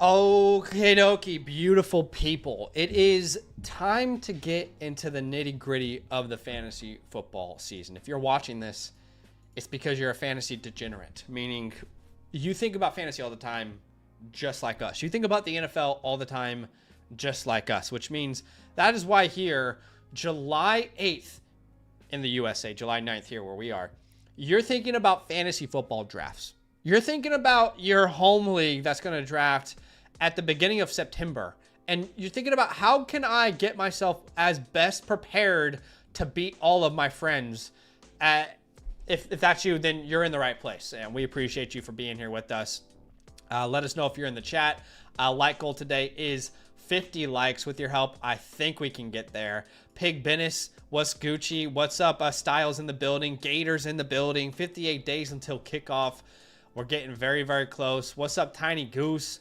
Okay, dokie, beautiful people. It is time to get into the nitty gritty of the fantasy football season. If you're watching this, it's because you're a fantasy degenerate, meaning you think about fantasy all the time, just like us. You think about the NFL all the time, just like us, which means that is why here, July 8th in the USA, July 9th here where we are, you're thinking about fantasy football drafts. You're thinking about your home league that's going to draft at the beginning of September. And you're thinking about how can I get myself as best prepared to beat all of my friends. If that's you, then you're in the right place. And we appreciate you for being here with us. Let us know if you're in the chat. Like goal today is 50 likes. With your help, I think we can get there. Pig Bennis, what's Gucci? What's up? Styles in the building. Gators in the building. 58 days until kickoff. We're getting very, very close. What's up, Tiny Goose?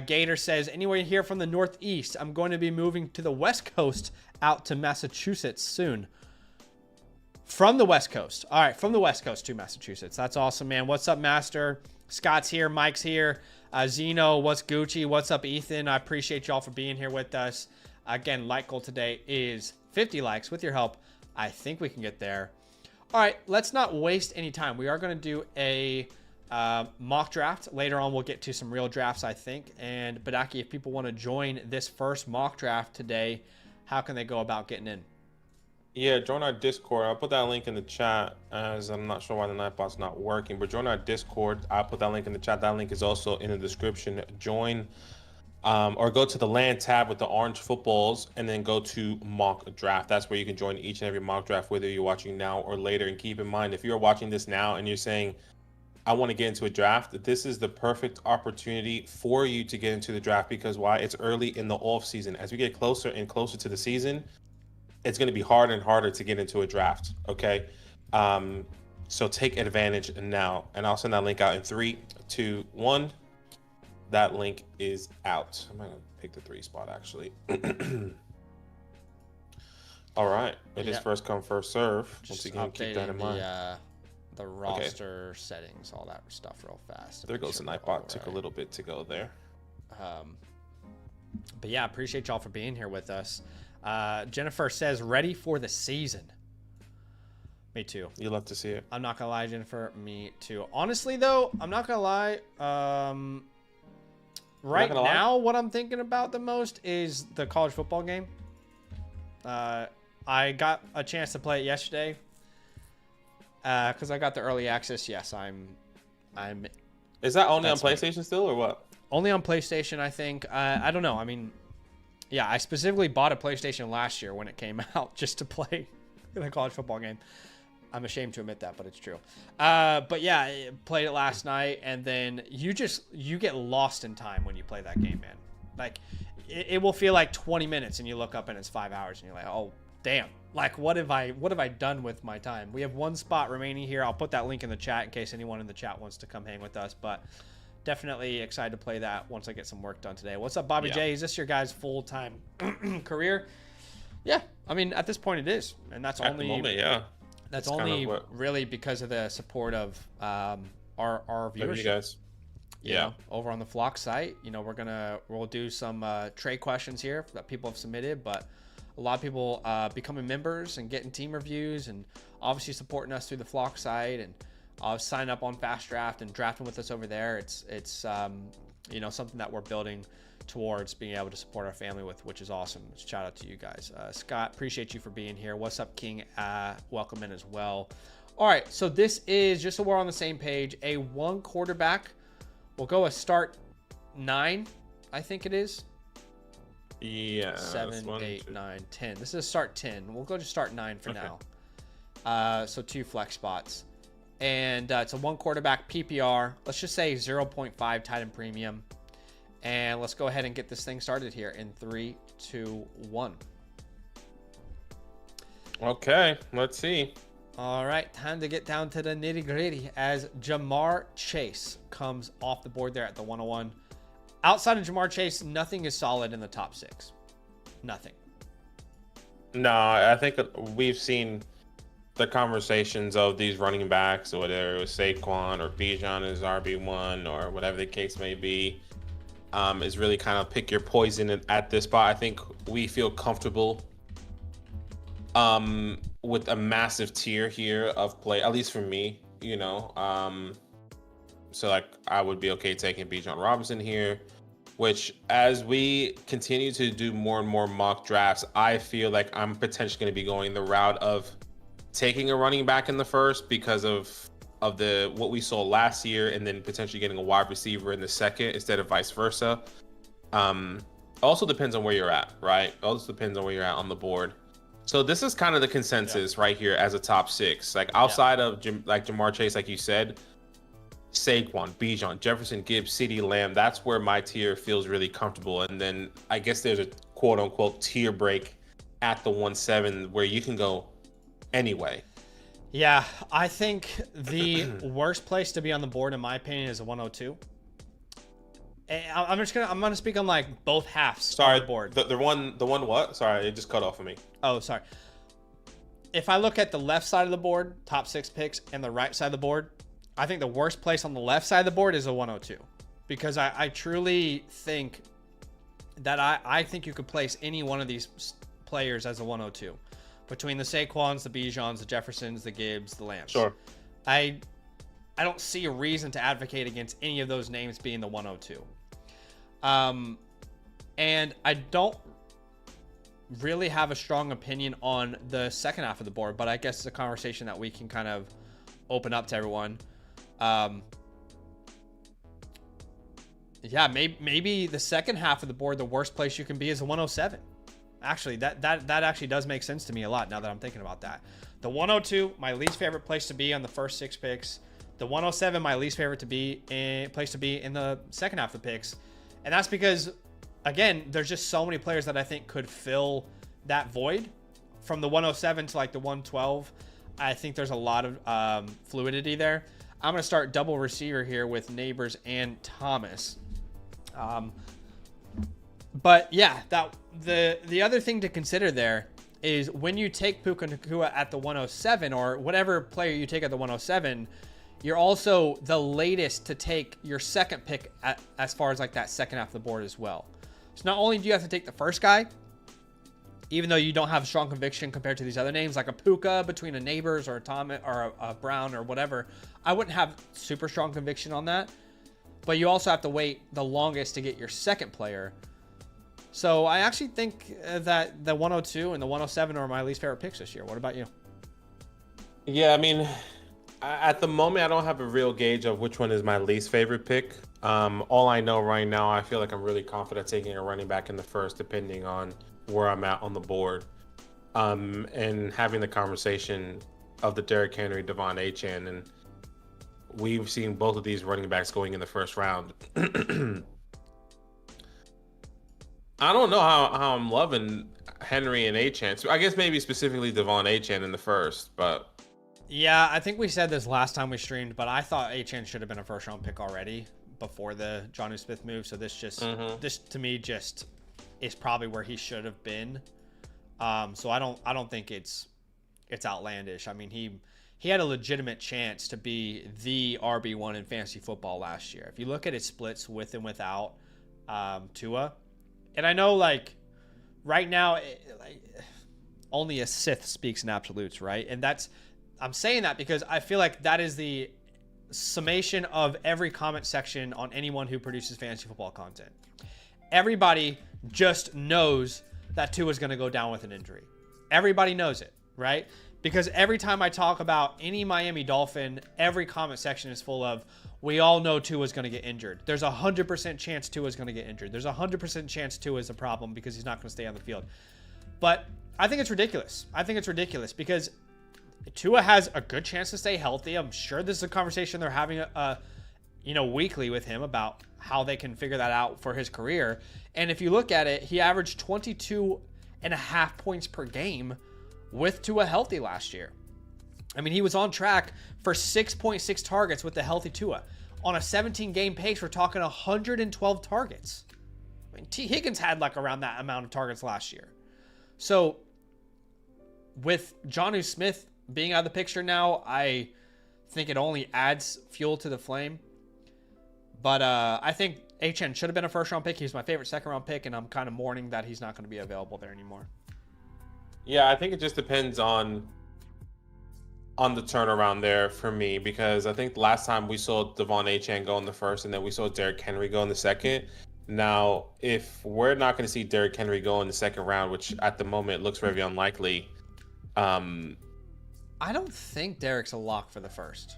Gator says, anywhere here from the Northeast, I'm going to be moving to the West Coast out to Massachusetts soon. From the West Coast. All right, from the West Coast to Massachusetts. That's awesome, man. What's up, Master? Scott's here. Mike's here. Zeno, what's Gucci? What's up, Ethan? I appreciate y'all for being here with us. Again, like goal today is 50 likes. With your help, I think we can get there. All right, let's not waste any time. We are going to do a mock draft. Later on, we'll get to some real drafts, I think. And Badaki, if people want to join this first mock draft today, how can they go about getting in? Yeah, join our Discord. I'll put that link in the chat, as I'm not sure why the Nightbot's not working, but join our Discord. I'll put that link in the chat. That link is also in the description. Join or go to the land tab with the orange footballs and then go to mock draft. That's where you can join each and every mock draft, whether you're watching now or later. And keep in mind, if you're watching this now and you're saying, I want to get into a draft, this is the perfect opportunity for you to get into the draft. Because why? It's early in the off season. As we get closer and closer to the season, it's going to be harder and harder to get into a draft. Okay. So take advantage now, and I'll send that link out in 3, 2, 1. That link is out. I'm going to pick the 3 spot actually. All right. It is first come, first serve. Once again, keep that in mind. The roster settings, all that stuff real fast. There goes the Nightbot. Took a little bit to go there. But yeah, appreciate y'all for being here with us. Jennifer says, ready for the season. Me too. You love to see it. I'm not going to lie, Jennifer. Me too. Honestly, though, I'm not going to lie. Right now, what I'm thinking about the most is the college football game. I got a chance to play it yesterday. Because I got the early access. Yes, I'm. Is that only on PlayStation still, or what? Only on PlayStation, I think. I don't know. I mean, yeah, I specifically bought a PlayStation last year when it came out just to play the college football game. I'm ashamed to admit that, but it's true. But yeah, I played it last night, and then you get lost in time when you play that game, man. Like, it will feel like 20 minutes, and you look up and it's 5 hours, and you're like, oh, damn. Like, what have I done with my time? We have 1 spot remaining here. I'll put that link in the chat in case anyone in the chat wants to come hang with us. But definitely excited to play that once I get some work done today. What's up, Bobby J? Is this your guys' full-time career? Yeah, I mean, at this point it is, and that's at the moment, yeah. That's only really because of the support of our viewers. You guys. Yeah. Over on the Flock site, we'll do some trade questions here that people have submitted, but a lot of people becoming members and getting team reviews and obviously supporting us through the Flock site and sign up on FastDraft and drafting with us over there. It's something that we're building towards being able to support our family with, which is awesome. Shout out to you guys. Scott, appreciate you for being here. What's up, King? Welcome in as well. All right, so this is, just so we're on the same page, a 1 quarterback. We'll go a start 9, I think it is. Yeah. 7, 8, 9, 10. This is a start 10. We'll go to start 9 for now. So 2 flex spots. And it's a 1 quarterback PPR. Let's just say 0.5 tight end premium. And let's go ahead and get this thing started here in 3, 2, 1. Okay, let's see. All right, time to get down to the nitty gritty as Jamar Chase comes off the board there at the 101. Outside of Jamar Chase, nothing is solid in the top 6. Nothing. No, I think we've seen the conversations of these running backs, whether it was Saquon or Bijan as RB1 or whatever the case may be. is really kind of pick your poison at this spot. I think we feel comfortable with a massive tier here of play, at least for me, you know. So like I would be okay taking Bijan Robinson here, which as we continue to do more and more mock drafts, I feel like I'm potentially going to be going the route of taking a running back in the first because of the what we saw last year, and then potentially getting a wide receiver in the second instead of vice versa. Also depends on where you're at, right? Also depends on where you're at on the board. So this is kind of the consensus right here as a top 6. Like outside of like Jamar Chase, like you said, Saquon, Bijan, Jefferson, Gibbs, CeeDee Lamb, that's where my tier feels really comfortable. And then I guess there's a quote unquote tier break at the 1-7 where you can go anyway. Yeah, I think the worst place to be on the board, in my opinion, is a 102. I'm gonna speak on like both halves of the board. The one what? Sorry, it just cut off of me. Oh, sorry. If I look at the left side of the board, top 6 picks, and the right side of the board, I think the worst place on the left side of the board is a 102, because I truly think that I think you could place any one of these players as a 102 between the Saquons, the Bijans, the Jeffersons, the Gibbs, the Lambs. Sure. I don't see a reason to advocate against any of those names being the 102. And I don't really have a strong opinion on the second half of the board, but I guess it's a conversation that we can kind of open up to everyone. Yeah, maybe the second half of the board, the worst place you can be is a 107. Actually, that actually does make sense to me a lot now that I'm thinking about that. The 102, my least favorite place to be on the first 6 picks. The 107, my least favorite place to be in the second half of the picks. And that's because, again, there's just so many players that I think could fill that void from the 107 to like the 112. I think there's a lot of fluidity there. I'm going to start double receiver here with Neighbors and Thomas. But yeah, the other thing to consider there is when you take Puka Nacua at the 107, or whatever player you take at the 107, you're also the latest to take your second pick as far as like that second half of the board as well. So not only do you have to take the first guy, even though you don't have strong conviction compared to these other names, like a Puka between a Neighbors or a Thomas or a Brown or whatever, I wouldn't have super strong conviction on that. But you also have to wait the longest to get your second player. So I actually think that the 102 and the 107 are my least favorite picks this year. What about you? Yeah, I mean, at the moment, I don't have a real gauge of which one is my least favorite pick. All I know right now, I feel like I'm really confident taking a running back in the first, depending on where I'm at on the board. And having the conversation of the Derrick Henry, Devon Achane, and we've seen both of these running backs going in the first round. I don't know how I'm loving Henry and Achane. So I guess maybe specifically Devon Achane in the first, but yeah, I think we said this last time we streamed, but I thought Achane should have been a first round pick already before the Jonnu Smith move. So this just this to me just is probably where he should have been. So I don't think it's outlandish. I mean, he had a legitimate chance to be the RB1 in fantasy football last year. If you look at his splits with and without Tua, and I know like right now, only a Sith speaks in absolutes, right? And I'm saying that because I feel like that is the summation of every comment section on anyone who produces fantasy football content. Everybody just knows that Tua is going to go down with an injury. Everybody knows it, right? Because every time I talk about any Miami Dolphin, every comment section is full of, we all know Tua is going to get injured. There's 100% chance Tua is going to get injured. There's 100% chance Tua is a problem because he's not going to stay on the field. But I think it's ridiculous. I think it's ridiculous because Tua has a good chance to stay healthy. I'm sure this is a conversation they're having weekly with him about how they can figure that out for his career. And if you look at it, he averaged 22.5 points per game with Tua healthy last year. I mean, he was on track for 6.6 targets with the healthy Tua. On a 17-game pace, we're talking 112 targets. I mean, T. Higgins had like around that amount of targets last year. So with Jonnu Smith being out of the picture now, I think it only adds fuel to the flame. But I think Achane should have been a first-round pick. He was my favorite second-round pick, and I'm kind of mourning that he's not going to be available there anymore. Yeah, I think it just depends on the turnaround there for me, because I think last time we saw Devon Achane go in the first, and then we saw Derrick Henry go in the second. Now, if we're not going to see Derrick Henry go in the second round, which at the moment looks very unlikely, I don't think Derrick's a lock for the first.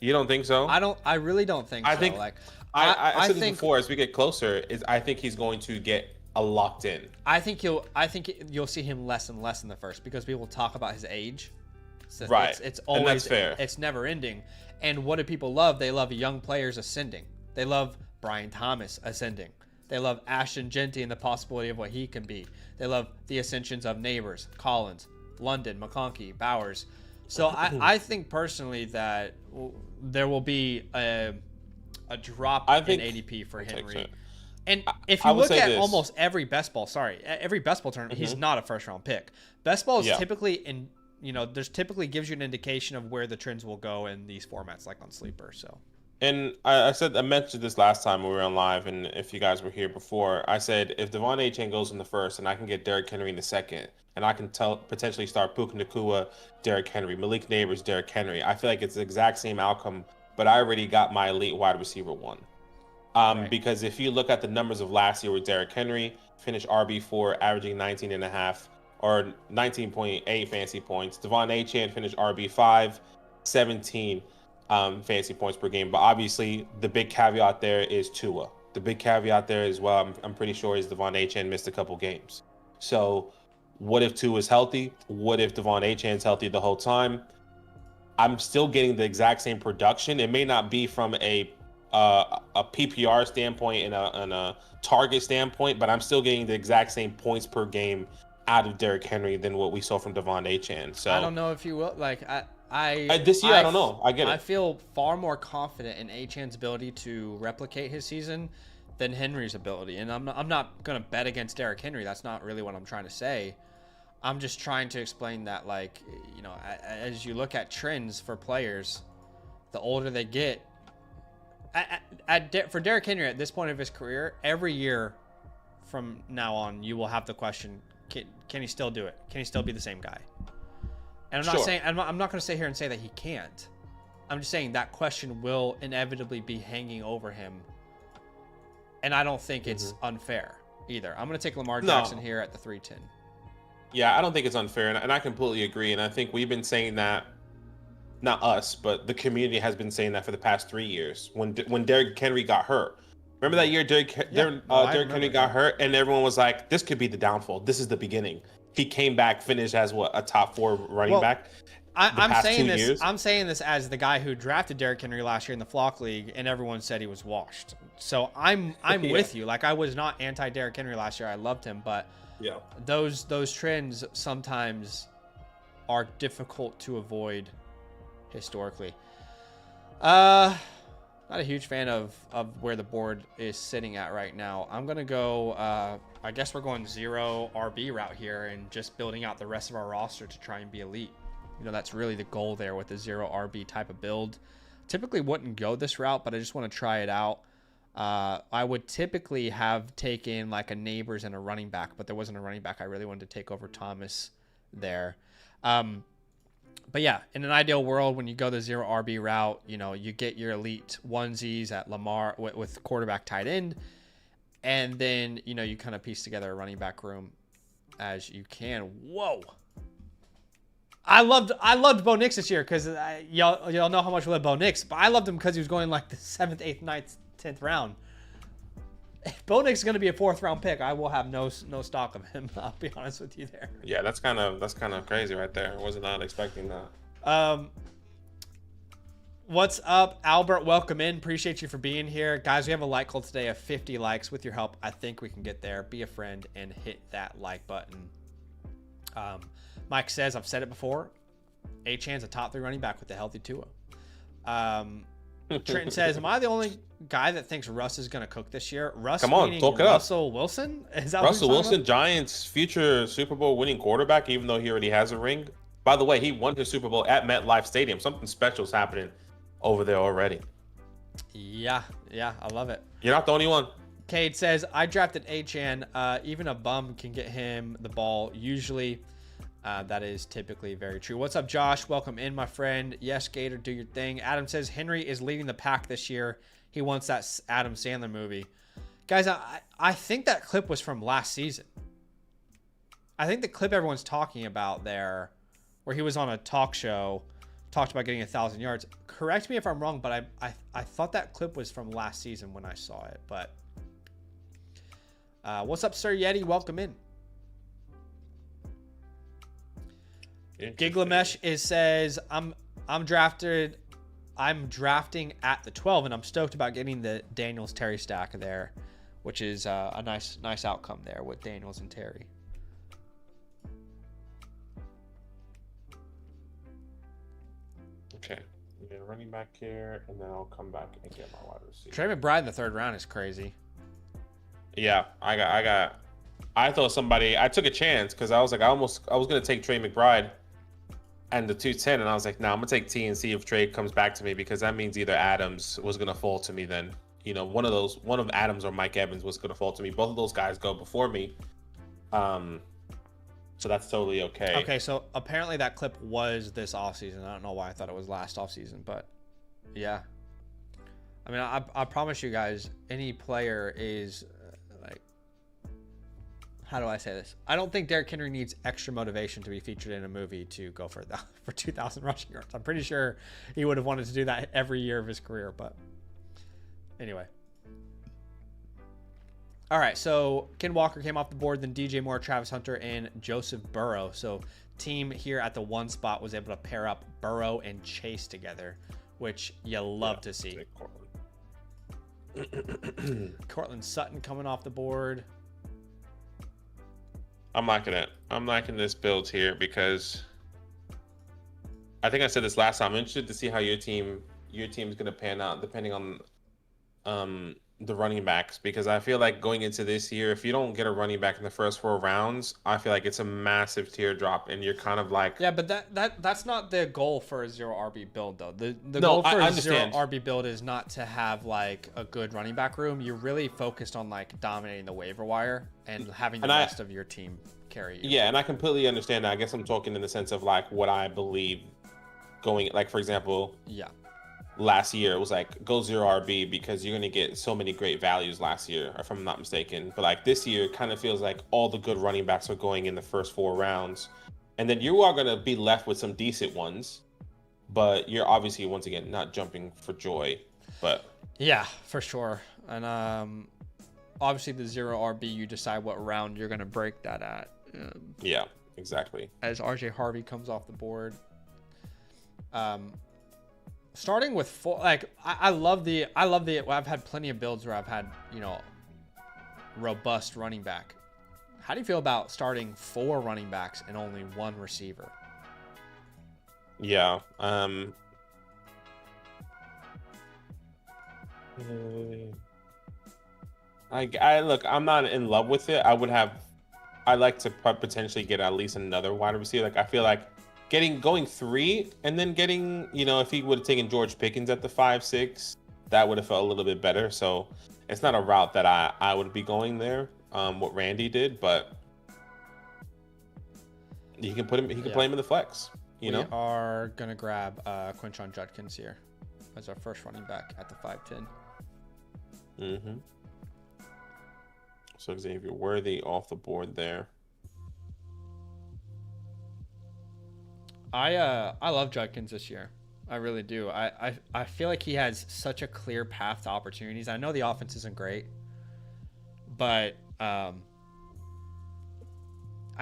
You don't think so? I really don't think so. I think like I said this before. As we get closer, I think he's going to get a locked in. I think you'll see him less and less in the first because people talk about his age. So Right. It's always and that's fair. It's never ending. And what do people love? They love young players ascending. They love Brian Thomas ascending. They love Ashton Genty and the possibility of what he can be. They love the ascensions of Neighbors, Collins, London, McConkey, Bowers. So I think personally that there will be a drop in ADP for Henry. And if you look at almost every best ball tournament, he's not a first round pick. Best ball is typically there's typically gives you an indication of where the trends will go in these formats, like on Sleeper. So. And I mentioned this last time when we were on live, and if you guys were here before, I said if Devon Achane goes in the first, and I can get Derrick Henry in the second, and I can potentially start Puka Nacua, Derrick Henry, Malik Neighbors, Derrick Henry. I feel like it's the exact same outcome, but I already got my elite wide receiver one. Right. Because if you look at the numbers of last year with Derrick Henry, finished RB4, averaging 19.5 or 19.8 fantasy points. Devon Achane finished RB5, 17 fantasy points per game. But obviously, the big caveat there is Tua. The big caveat there as well, I'm pretty sure, is Devon Achane missed a couple games. So what if Tua is healthy? What if Devon Achane's healthy the whole time? I'm still getting the exact same production. It may not be from a PPR standpoint and a target standpoint, but I'm still getting the exact same points per game out of Derrick Henry than what we saw from Devon Achane. So I don't know if you will. Like this year, I don't know. I get it. I feel far more confident in Achane's ability to replicate his season than Henry's ability, and I'm not gonna bet against Derrick Henry. That's not really what I'm trying to say. I'm just trying to explain that, like, as you look at trends for players, the older they get. For Derrick Henry at this point of his career, every year from now on, you will have the question: Can he still do it? Can he still be the same guy? And I'm not saying I'm not going to sit here and say that he can't. I'm just saying that question will inevitably be hanging over him, and I don't think it's unfair either. I'm going to take Lamar Jackson here at the 310. Yeah, I don't think it's unfair, and I completely agree. And I think we've been saying that. Not us, but the community has been saying that for the past 3 years. When Derrick Henry got hurt, remember that year Derrick Henry got hurt, and everyone was like, "This could be the downfall. This is the beginning." He came back, finished as a top 4 running back. I'm saying this as the guy who drafted Derrick Henry last year in the Flock League, and everyone said he was washed. So I'm with you. Like, I was not anti Derrick Henry last year. I loved him, but those trends sometimes are difficult to avoid. Historically, not a huge fan of where the board is sitting at right now. I'm gonna go. I guess we're going 0 RB route here and just building out the rest of our roster to try and be elite. That's really the goal there with the 0 RB type of build. Typically wouldn't go this route, but I just want to try it out. I would typically have taken like a Neighbors and a running back, but there wasn't a running back I really wanted to take over Thomas there. But yeah, in an ideal world, when you go the 0 RB route, you get your elite onesies at Lamar with quarterback tight end. And then, you kind of piece together a running back room as you can. Whoa. I loved Bo Nix this year because y'all know how much we love Bo Nix, but I loved him because he was going like the 7th, 8th, 9th, 10th round. If Bo Nix is going to be a 4th round pick, I will have no stock of him. I'll be honest with you there. Yeah, that's kind of crazy right there. I was not expecting that. What's up, Albert? Welcome in. Appreciate you for being here, guys. We have a like goal today of 50 likes. With your help, I think we can get there. Be a friend and hit that like button. Mike says, I've said it before, Achane's a top 3 running back with a healthy Tua. Trenton says, am I the only guy that thinks Russ is going to cook this year? Russ, come on, talk it Russell Wilson? Is that Russell Wilson, Giants' future Super Bowl winning quarterback, even though he already has a ring. By the way, he won his Super Bowl at MetLife Stadium. Something special is happening over there already. Yeah, Yeah, I love it. You're not the only one. Cade says, I drafted Achan. Even a bum can get him the ball usually. That is typically very true. What's up, Josh? Welcome in, my friend. Yes, Gator, do your thing. Adam says, Henry is leading the pack this year. He wants that Adam Sandler movie. Guys, I think that clip was from last season. I think the clip everyone's talking about there, where he was on a talk show, talked about getting 1,000 yards. Correct me if I'm wrong, but I thought that clip was from last season when I saw it. But what's up, Sir Yeti? Welcome in. Giglamesh says I'm drafting at the 12, and I'm stoked about getting the Daniels Terry stack there, which is a nice outcome there with Daniels and Terry. Okay, we get a running back here, and then I'll come back and get my wide receiver. Trey McBride in the 3rd round is crazy. Yeah, I thought somebody. I took a chance because I was like, I was gonna take Trey McBride and the 210, and I was like, nah, I'm gonna take T and see if Trey comes back to me, because that means either Adams was gonna fall to me then. You know, one of Adams or Mike Evans was gonna fall to me. Both of those guys go before me. So that's totally okay. Okay, so apparently that clip was this offseason. I don't know why I thought it was last offseason, but yeah. I mean, I promise you guys, any player is like, how do I say this? I don't think Derrick Henry needs extra motivation to be featured in a movie to go for 2,000 rushing yards. I'm pretty sure he would have wanted to do that every year of his career, but anyway. All right, so Ken Walker came off the board, then DJ Moore, Travis Hunter, and Joseph Burrow. So team here at the 1 spot was able to pair up Burrow and Chase together, which you love to see. Cortland Sutton coming off the board. I'm liking this build here because I think I said this last time. I'm interested to see how your team's going to pan out depending on the running backs, because I feel like going into this year, if you don't get a running back in the first 4 rounds, I feel like it's a massive teardrop, and you're kind of like, yeah, but that's not the goal for a 0 RB build though. The goal for a 0 RB build is not to have like a good running back room. You're really focused on like dominating the waiver wire and having the rest of your team carry you. Yeah, and I completely understand that. I guess I'm talking in the sense of like what I believe going, like for example, yeah. Last year it was like go 0 RB because you're going to get so many great values last year, if I'm not mistaken. But like this year, it kind of feels like all the good running backs are going in the first 4 rounds. And then you are going to be left with some decent ones. But you're obviously, once again, not jumping for joy. But yeah, for sure. And obviously the 0 RB, you decide what round you're going to break that at. Yeah, exactly. As RJ Harvey comes off the board. Starting with 4, like I love the. I've had plenty of builds where I've had, you know, robust running back. How do you feel about starting 4 running backs and only 1 receiver? Yeah. I look. I'm not in love with it. I like to potentially get at least another wide receiver. Like I feel like going 3 and then getting, you know, if he would have taken George Pickens at the 5-6, that would have felt a little bit better. So it's not a route that I would be going there. What Randy did, but you can put him. He can play him in the flex. You know, we are gonna grab Quinshon Judkins here as our first running back at the 5'10". Mm-hmm. So Xavier Worthy off the board there. I love Judkins this year. I really do. I feel like he has such a clear path to opportunities. I know the offense isn't great, but I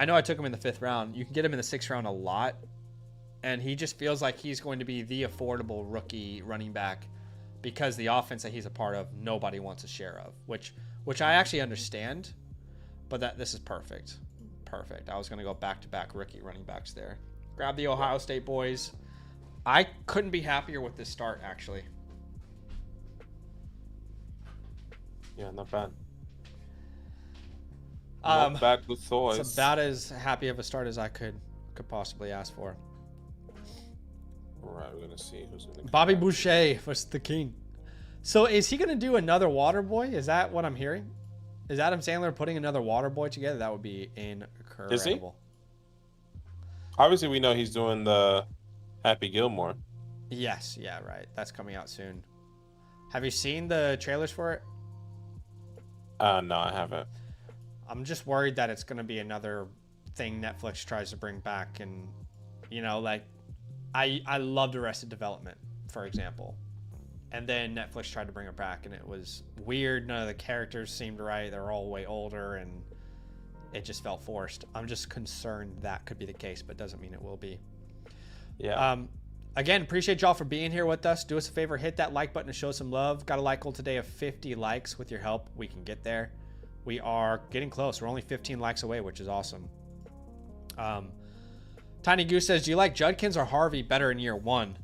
know I took him in the 5th round. You can get him in the 6th round a lot, and he just feels like he's going to be the affordable rookie running back because the offense that he's a part of, nobody wants a share of, which I actually understand, but this is perfect. Perfect. I was going to go back-to-back rookie running backs there. Grab the Ohio State boys. I couldn't be happier with this start, actually. Yeah, not bad. Not bad with toys. It's about as happy of a start as I could possibly ask for. All right, we're gonna see who's in the Bobby Boucher was the king. So is he going to do another Waterboy? Is that what I'm hearing? Is Adam Sandler putting another Waterboy together? That would be incredible. Is he? Obviously, we know he's doing the Happy Gilmore. Yes, yeah, right. That's coming out soon. Have you seen the trailers for it? No, I haven't. I'm just worried that it's going to be another thing Netflix tries to bring back. And, like, I loved Arrested Development, for example. And then Netflix tried to bring it back, and it was weird. None of the characters seemed right. They were all way older, and it just felt forced. I'm just concerned that could be the case, but doesn't mean it will be. Yeah. Again, appreciate y'all for being here with us. Do us a favor, hit that like button to show some love. Got a like goal today of 50 likes. With your help, we can get there. We are getting close. We're only 15 likes away, which is awesome. Tiny Goose says, do you like Judkins or Harvey better in year one?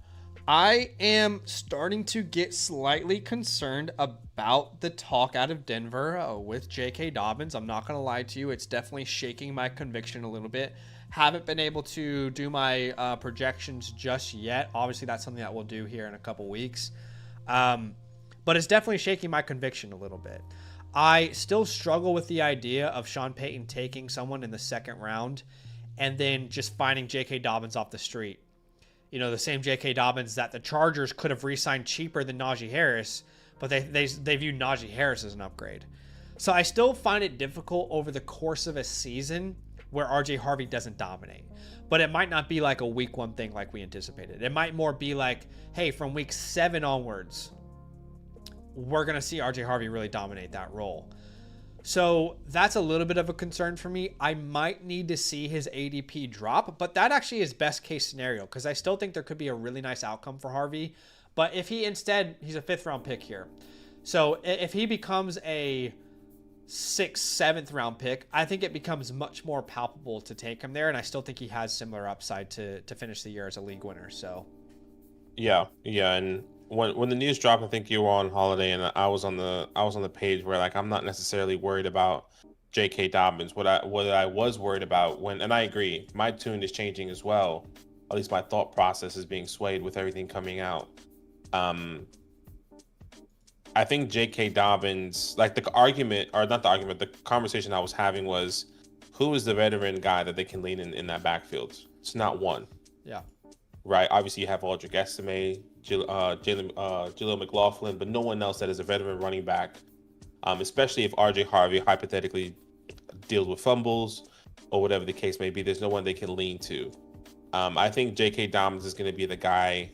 I am starting to get slightly concerned about the talk out of Denver with J.K. Dobbins. I'm not going to lie to you. It's definitely shaking my conviction a little bit. Haven't been able to do my projections just yet. Obviously, that's something that we'll do here in a couple weeks. But it's definitely shaking my conviction a little bit. I still struggle with the idea of Sean Payton taking someone in the second round and then just finding J.K. Dobbins off the street. The same J.K. Dobbins that the Chargers could have re-signed cheaper than Najee Harris, but they view Najee Harris as an upgrade. So I still find it difficult over the course of a season where RJ Harvey doesn't dominate. But it might not be like a week one thing like we anticipated. It might more be like, hey, from week 7 onwards, we're going to see RJ Harvey really dominate that role. So that's a little bit of a concern for me. I might need to see his ADP drop, but that actually is best case scenario because I still think there could be a really nice outcome for Harvey. But if he instead, he's a 5th round pick here. So if he becomes a 6th, 7th round pick, I think it becomes much more palpable to take him there. And I still think he has similar upside to finish the year as a league winner. So Yeah. And when the news dropped, I think you were on holiday, and I was on the page where like I'm not necessarily worried about J.K. Dobbins. What I was worried about and I agree, my tune is changing as well. At least my thought process is being swayed with everything coming out. I think J.K. Dobbins, like the conversation I was having was, who is the veteran guy that they can lean in that backfield? It's not one. Yeah. Right. Obviously, you have Aldrick Estime, Jaleel McLaughlin, but no one else that is a veteran running back, especially if RJ Harvey hypothetically deals with fumbles or whatever the case may be. There's no one they can lean to. I think J.K. Dobbins is going to be the guy,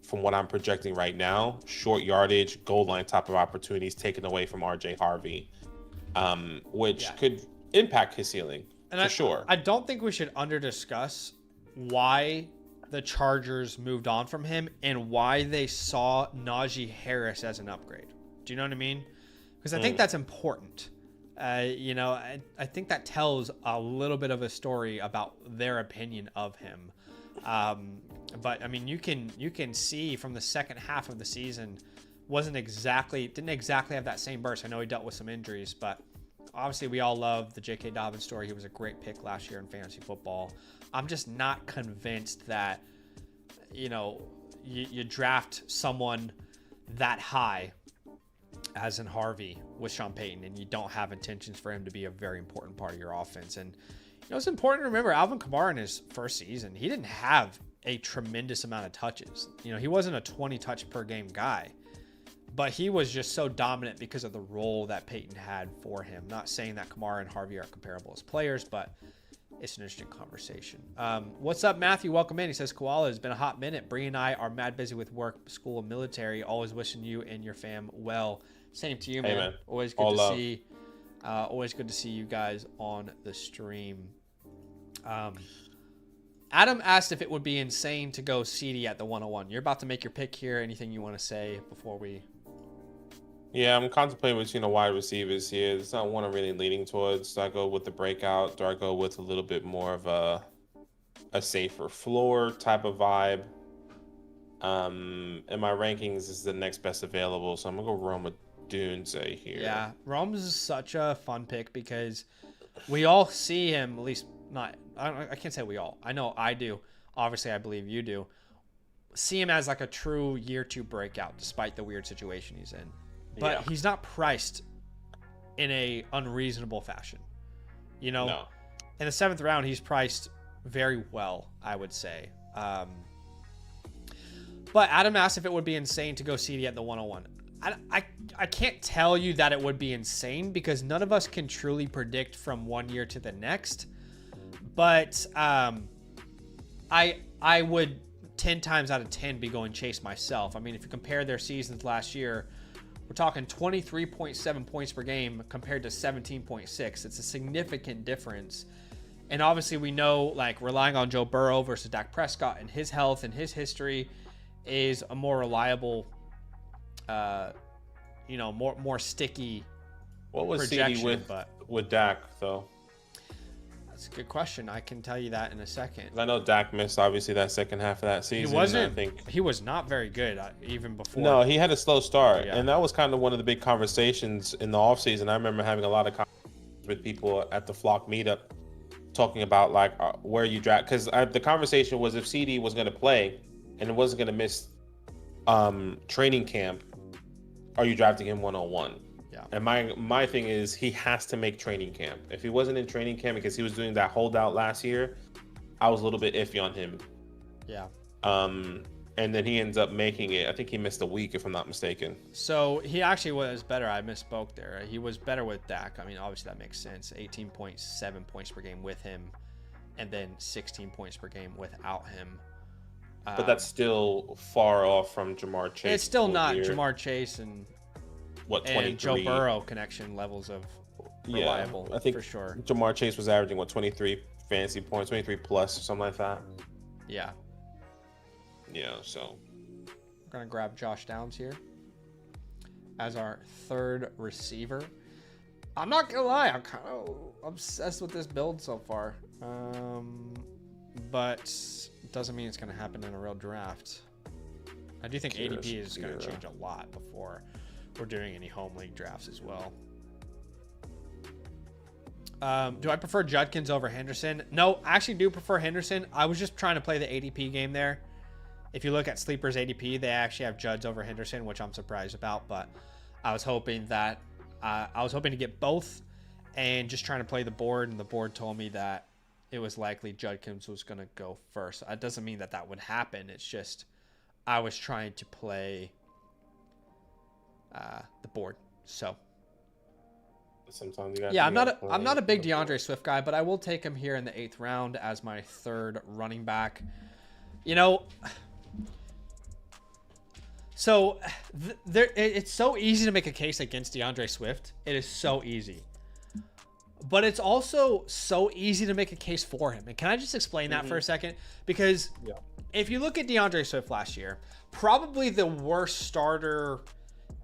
from what I'm projecting right now, short yardage, goal line type of opportunities taken away from RJ Harvey, which could impact his ceiling for sure. I don't think we should under-discuss why the Chargers moved on from him and why they saw Najee Harris as an upgrade. Do you know what I mean? Because I think that's important. I think that tells a little bit of a story about their opinion of him. But I mean, you can see from the second half of the season didn't exactly have that same burst. I know he dealt with some injuries, but obviously we all love the J.K. Dobbins story. He was a great pick last year in fantasy football. I'm just not convinced that, you draft someone that high as in Harvey with Sean Payton and you don't have intentions for him to be a very important part of your offense. And, it's important to remember Alvin Kamara in his first season, he didn't have a tremendous amount of touches. He wasn't a 20 touch per game guy, but he was just so dominant because of the role that Payton had for him. Not saying that Kamara and Harvey are comparable as players, but it's an interesting conversation. What's up, Matthew? Welcome in. He says, Koala, it's been a hot minute. Bree and I are mad busy with work, school, and military. Always wishing you and your fam well. Same to you, man. Hey, man. Always good to see. Always good to see you guys on the stream. Adam asked if it would be insane to go CD at the 101. You're about to make your pick here. Anything you want to say before we... Yeah, I'm contemplating between the wide receivers here. It's not one I'm really leaning towards. Do I go with the breakout? Do I go with a little bit more of a safer floor type of vibe? In my rankings, is the next best available, so I'm going to go Rome Dunze here. Yeah, Rome's is such a fun pick because we all see him, at least not... I can't say we all. I know I do. Obviously, I believe you do. see him as like a true year 2 breakout, despite the weird situation he's in. But he's not priced in a unreasonable fashion. You know, No. in the 7th round, he's priced very well, I would say. But Adam asked if it would be insane to go CD at the 101. I can't tell you that it would be insane because none of us can truly predict from one year to the next. But I would 10 times out of 10 be going Chase myself. I mean, if you compare their seasons last year, we're talking 23.7 points per game compared to 17.6. It's a significant difference. And obviously we know, like, relying on Joe Burrow versus Dak Prescott and his health and his history is a more reliable, more sticky. What was CD with Dak though? That's a good question. I can tell you that in a second. I know Dak missed obviously that second half of that season. He was not very good even before. No, he had a slow start, Yeah. and that was kind of one of the big conversations in the offseason. I remember having a lot of conversations with people at the Flock meetup talking about like where you draft, because the conversation was if CD was going to play and it wasn't going to miss training camp, are you drafting him 101? Yeah. And my thing is he has to make training camp. If he wasn't in training camp because he was doing that holdout last year, I was a little bit iffy on him. Yeah. And then he ends up making it. I think he missed a week, if I'm not mistaken. So he actually was better. I misspoke there. He was better with Dak. I mean, obviously that makes sense. 18.7 points per game with him, and then 16 points per game without him. But that's still far off from Jamar Chase. It's still not Jamar Chase and 23? Joe Burrow connection levels of reliable. I think for sure. Jamar Chase was averaging 23 fantasy points, 23 plus, or something like that. Yeah. Yeah, so We're gonna grab Josh Downs here as our third receiver. I'm not gonna lie, I'm kind of obsessed with this build so far, but doesn't mean it's gonna happen in a real draft. I do think ADP is gonna change a lot before we're doing any home league drafts as well. Do I prefer Judkins over Henderson? No, I actually do prefer Henderson. I was just trying to play the ADP game there. If you look at Sleeper's ADP, they actually have Judds over Henderson, which I'm surprised about. But I was hoping to get both, and just trying to play the board. And the board told me that it was likely Judkins was going to go first. That doesn't mean that would happen. It's just I was trying to play the board. So sometimes you I'm not a big DeAndre Swift guy, but I will take him here in the 8th round as my third running back. You know. So it's so easy to make a case against DeAndre Swift. It is so easy. But it's also so easy to make a case for him. And can I just explain that for a second? Because if you look at DeAndre Swift last year, probably the worst starter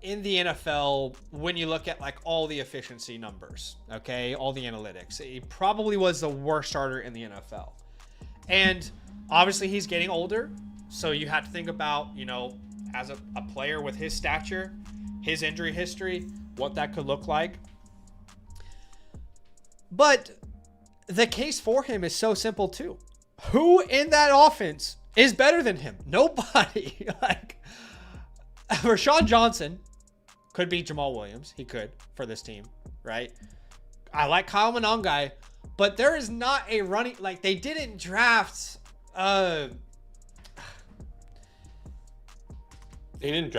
in the NFL when you look at like all the efficiency numbers, okay? All the analytics. He probably was the worst starter in the NFL. And obviously he's getting older. So you have to think about, as a player with his stature, his injury history, what that could look like. But the case for him is so simple too. Who in that offense is better than him? Nobody. Like, Rashawn Johnson could be Jamal Williams. He could for this team, right? I like Kyle Monangai, but there is not a running, like they didn't draft They didn't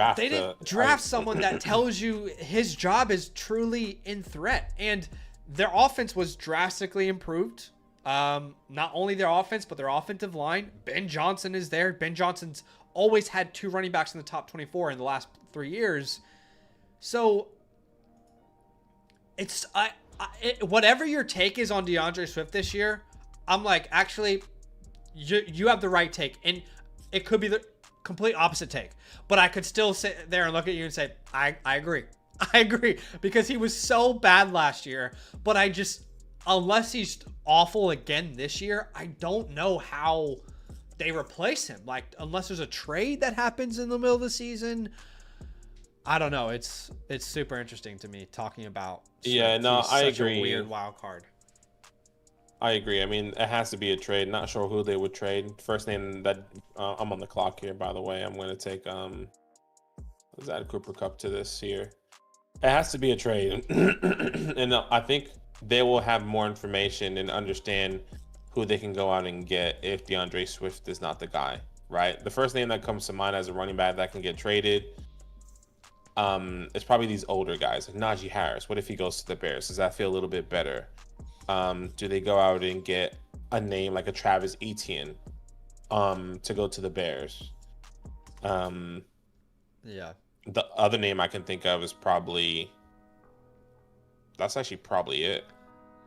draft someone that tells you his job is truly in threat. And their offense was drastically improved. Not only their offense, but their offensive line. Ben Johnson is there. Ben Johnson's always had 2 running backs in the top 24 in the last 3 years. So it's whatever your take is on DeAndre Swift this year, I'm like, actually, you have the right take. And it could be the complete opposite take, but I could still sit there and look at you and say, I agree. I agree, because he was so bad last year, but unless he's awful again this year, I don't know how they replace him. Like, unless there's a trade that happens in the middle of the season, I don't know. It's super interesting to me talking about. Yeah, no, I agree. A weird wild card. I agree. I mean, it has to be a trade. Not sure who they would trade. First name that I'm on the clock here, by the way. I'm going to take let's add Cooper Cup to this here. It has to be a trade, and I think they will have more information and understand who they can go out and get if DeAndre Swift is not the guy. Right. The first name that comes to mind as a running back that can get traded, it's probably these older guys like Najee Harris. What if he goes to the Bears? Does that feel a little bit better? Do they go out and get a name like a Travis Etienne to go to the Bears? Yeah. The other name I can think of is that's actually probably it.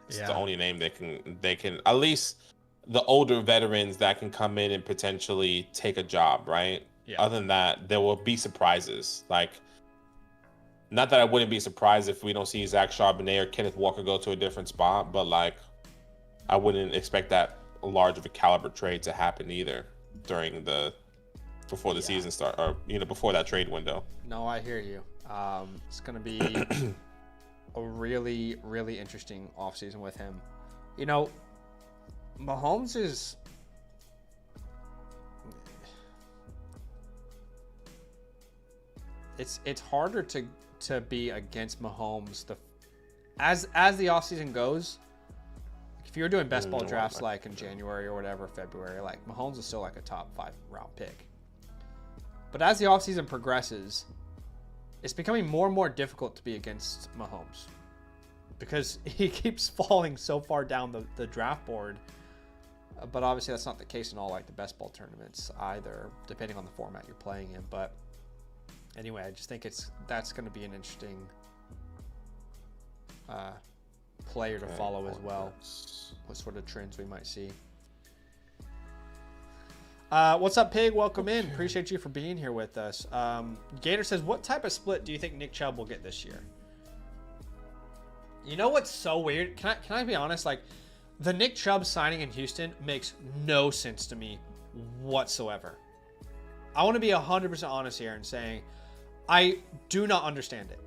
It's the only name they can at least the older veterans that can come in and potentially take a job, right? Yeah. Other than that, there will be surprises. Like, not that I wouldn't be surprised if we don't see Zach Charbonnet or Kenneth Walker go to a different spot, but like, I wouldn't expect that large of a caliber trade to happen either before the season start, or before that trade window. No, I hear you. It's going to be a really, really interesting offseason with him. Mahomes is it's harder to be against Mahomes as the offseason goes. If you were doing best ball drafts like in January or whatever, February, like Mahomes is still like a top 5 round pick. But as the offseason progresses, it's becoming more and more difficult to be against Mahomes because he keeps falling so far down the draft board. But obviously that's not the case in all like the best ball tournaments either, depending on the format you're playing in. But anyway, I just think that's going to be an interesting player to follow as well. What sort of trends we might see. What's up, Pig? Welcome in. Appreciate you for being here with us. Gator says, what type of split do you think Nick Chubb will get this year? You know what's so weird? Can I be honest? Like, the Nick Chubb signing in Houston makes no sense to me whatsoever. I want to be 100% honest here and saying I do not understand it.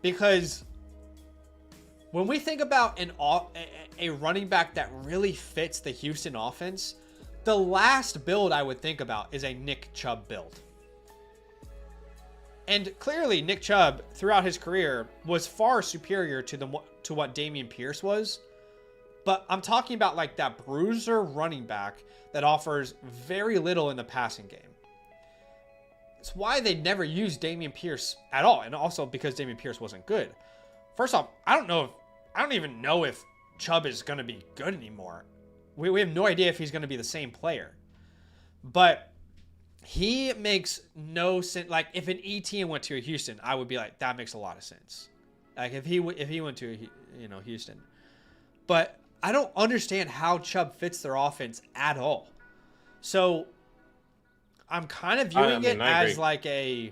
Because when we think about a running back that really fits the Houston offense, the last build I would think about is a Nick Chubb build. And clearly Nick Chubb throughout his career was far superior to what Dameon Pierce was. But I'm talking about like that bruiser running back that offers very little in the passing game. It's why they never used Dameon Pierce at all. And also because Dameon Pierce wasn't good. First off, I don't even know if Chubb is going to be good anymore. We have no idea if he's going to be the same player. But he makes no sense. Like, if an ETN went to Houston, I would be like, that makes a lot of sense. Like, if he went to, Houston. But I don't understand how Chubb fits their offense at all. So I'm kind of viewing it as like a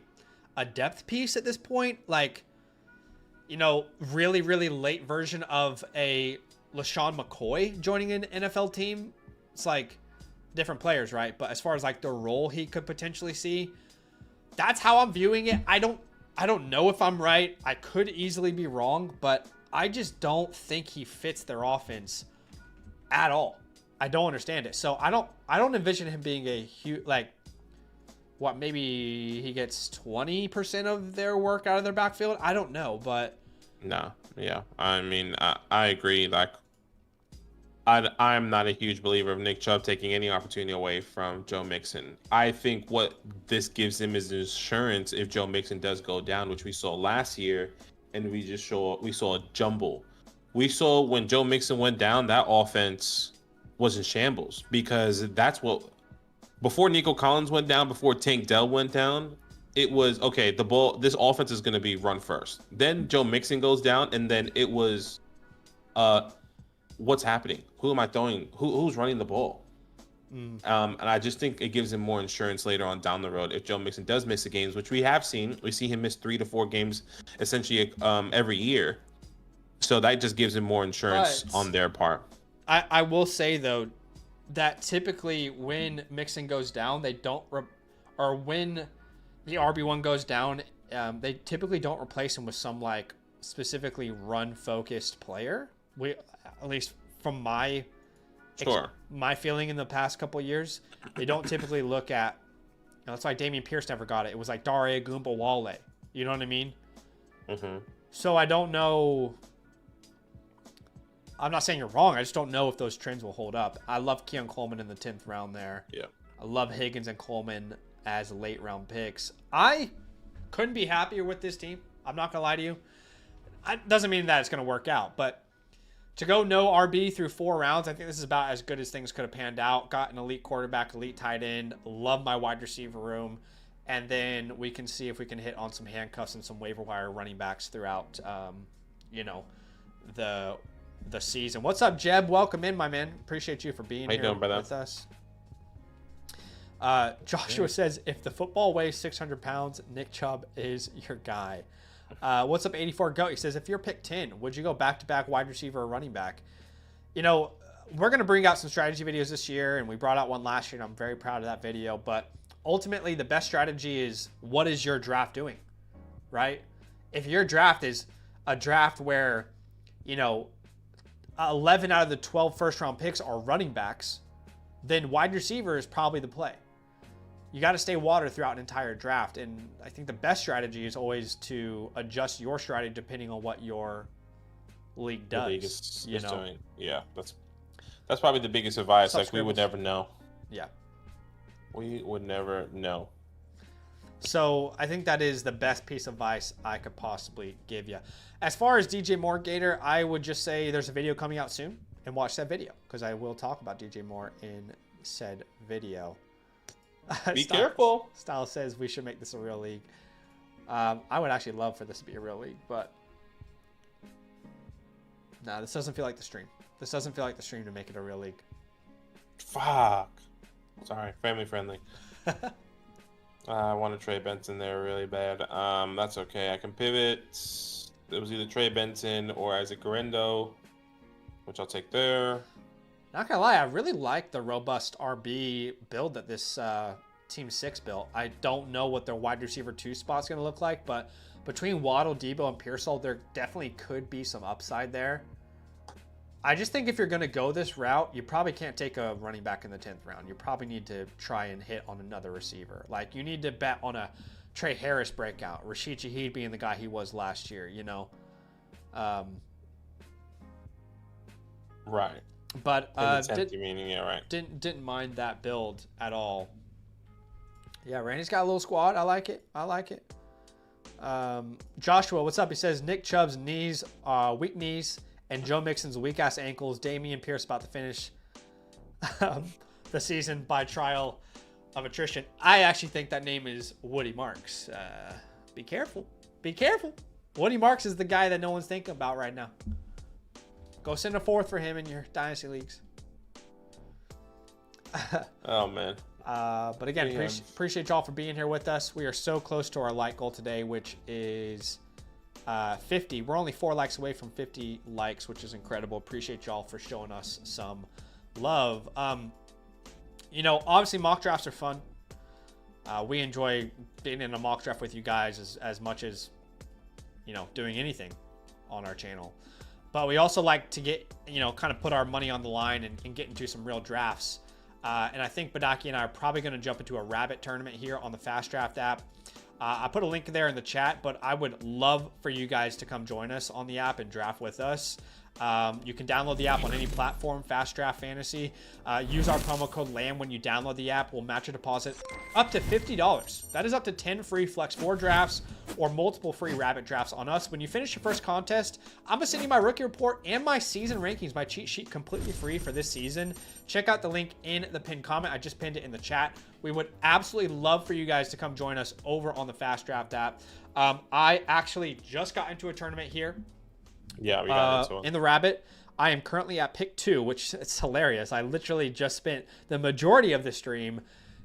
depth piece at this point. Like, really, really late version of a LaShawn McCoy joining an NFL team. It's like different players, right? But as far as like the role he could potentially see, that's how I'm viewing it. I don't know if I'm right. I could easily be wrong, but I just don't think he fits their offense at all. I don't understand it. So I don't envision him being a huge, like, what, maybe he gets 20% of their work out of their backfield? I don't know, but no. Yeah. I mean, I agree. Like, I'm not a huge believer of Nick Chubb taking any opportunity away from Joe Mixon. I think what this gives him is insurance if Joe Mixon does go down, which we saw last year, and we saw a jumble. We saw when Joe Mixon went down, that offense was in shambles because that's what before Nico Collins went down, before Tank Dell went down, it was okay. This offense is going to be run first. Then Joe Mixon goes down, and then it was, what's happening? Who am I throwing? Who's running the ball? And I just think it gives him more insurance later on down the road if Joe Mixon does miss the games, which we have seen. We see him miss 3 to 4 games essentially every year. So that just gives him more insurance on their part. I will say though that typically when Mixon goes down, they don't or when the RB1 goes down, they typically don't replace him with some like specifically run focused player. At least from my my feeling in the past couple of years, they don't typically look at. That's why Damian Pierce never got it. It was like Dare Wale. You know what I mean? Mm-hmm. So I don't know. I'm not saying you're wrong. I just don't know if those trends will hold up. I love Keon Coleman in the 10th round there. Yeah. I love Higgins and Coleman as late round picks. I couldn't be happier with this team. I'm not going to lie to you. It doesn't mean that it's going to work out, but to go no RB through 4 rounds, I think this is about as good as things could have panned out. Got an elite quarterback, elite tight end. Love my wide receiver room. And then we can see if we can hit on some handcuffs and some waiver wire running backs throughout, the season. What's up, Jeb? Welcome in, my man. Appreciate you for being here with us. Joshua says, if the football weighs 600 pounds, Nick Chubb is your guy. What's up, 84 Goat? He says, if you're pick 10, would you go back-to-back wide receiver or running back? You know, we're going to bring out some strategy videos this year, and we brought out one last year, and I'm very proud of that video. But ultimately, the best strategy is, what is your draft doing, right? If your draft is a draft where, 11 out of the 12 first-round picks are running backs, then wide receiver is probably the play. You got to stay water throughout an entire draft, and I think the best strategy is always to adjust your strategy depending on what your league does. The league is doing. Yeah, that's probably the biggest advice. Like, we would never know. Yeah. We would never know. So I think that is the best piece of advice I could possibly give you. As far as DJ Moore, Gator, I would just say there's a video coming out soon, and watch that video, because I will talk about DJ Moore in said video. Be careful. Style says we should make this a real league. I would actually love for this to be a real league, but no, this doesn't feel like the stream. This doesn't feel like the stream to make it a real league. Fuck. Sorry, family friendly. I want to Trey Benson there really bad. That's okay. I can pivot. It was either Trey Benson or Isaac Garendo, which I'll take there. Not gonna lie, I really like the robust RB build that this Team 6 built. I don't know what their wide receiver 2 spot's gonna look like, but between Waddle, Debo, and Pearsall, there definitely could be some upside there. I just think if you're going to go this route, you probably can't take a running back in the 10th round. You probably need to try and hit on another receiver. Like, you need to bet on a Trey Harris breakout. Rashid Shaheed being the guy he was last year, Right. But right. Didn't mind that build at all. Yeah, Randy's got a little squad. I like it. Joshua, what's up? He says Nick Chubb's knees, weak knees, and Joe Mixon's weak-ass ankles. Damian Pierce about to finish the season by trial of attrition. I actually think that name is Woody Marks. Be careful. Be careful. Woody Marks is the guy that no one's thinking about right now. Go send a 4th for him in your dynasty leagues. Oh, man. But again, appreciate y'all for being here with us. We are so close to our like goal today, which is 50. We're only 4 likes away from 50 likes, which is incredible. Appreciate y'all for showing us some love. Obviously mock drafts are fun. We enjoy being in a mock draft with you guys as much as, doing anything on our channel. But we also like to get, kind of put our money on the line and get into some real drafts. And I think Badaki and I are probably going to jump into a rabbit tournament here on the FastDraft app. I put a link there in the chat, but I would love for you guys to come join us on the app and draft with us. You can download the app on any platform, FastDraft Fantasy. Use our promo code LAM when you download the app. We'll match your deposit up to $50. That is up to 10 free Flex 4 drafts or multiple free Rabbit drafts on us. When you finish your first contest, I'm going to send you my rookie report and my season rankings, my cheat sheet, completely free for this season. Check out the link in the pinned comment. I just pinned it in the chat. We would absolutely love for you guys to come join us over on the FastDraft app. I actually just got into a tournament here. Yeah, we got into it. In the Rabbit. I am currently at pick 2, which it's hilarious. I literally just spent the majority of the stream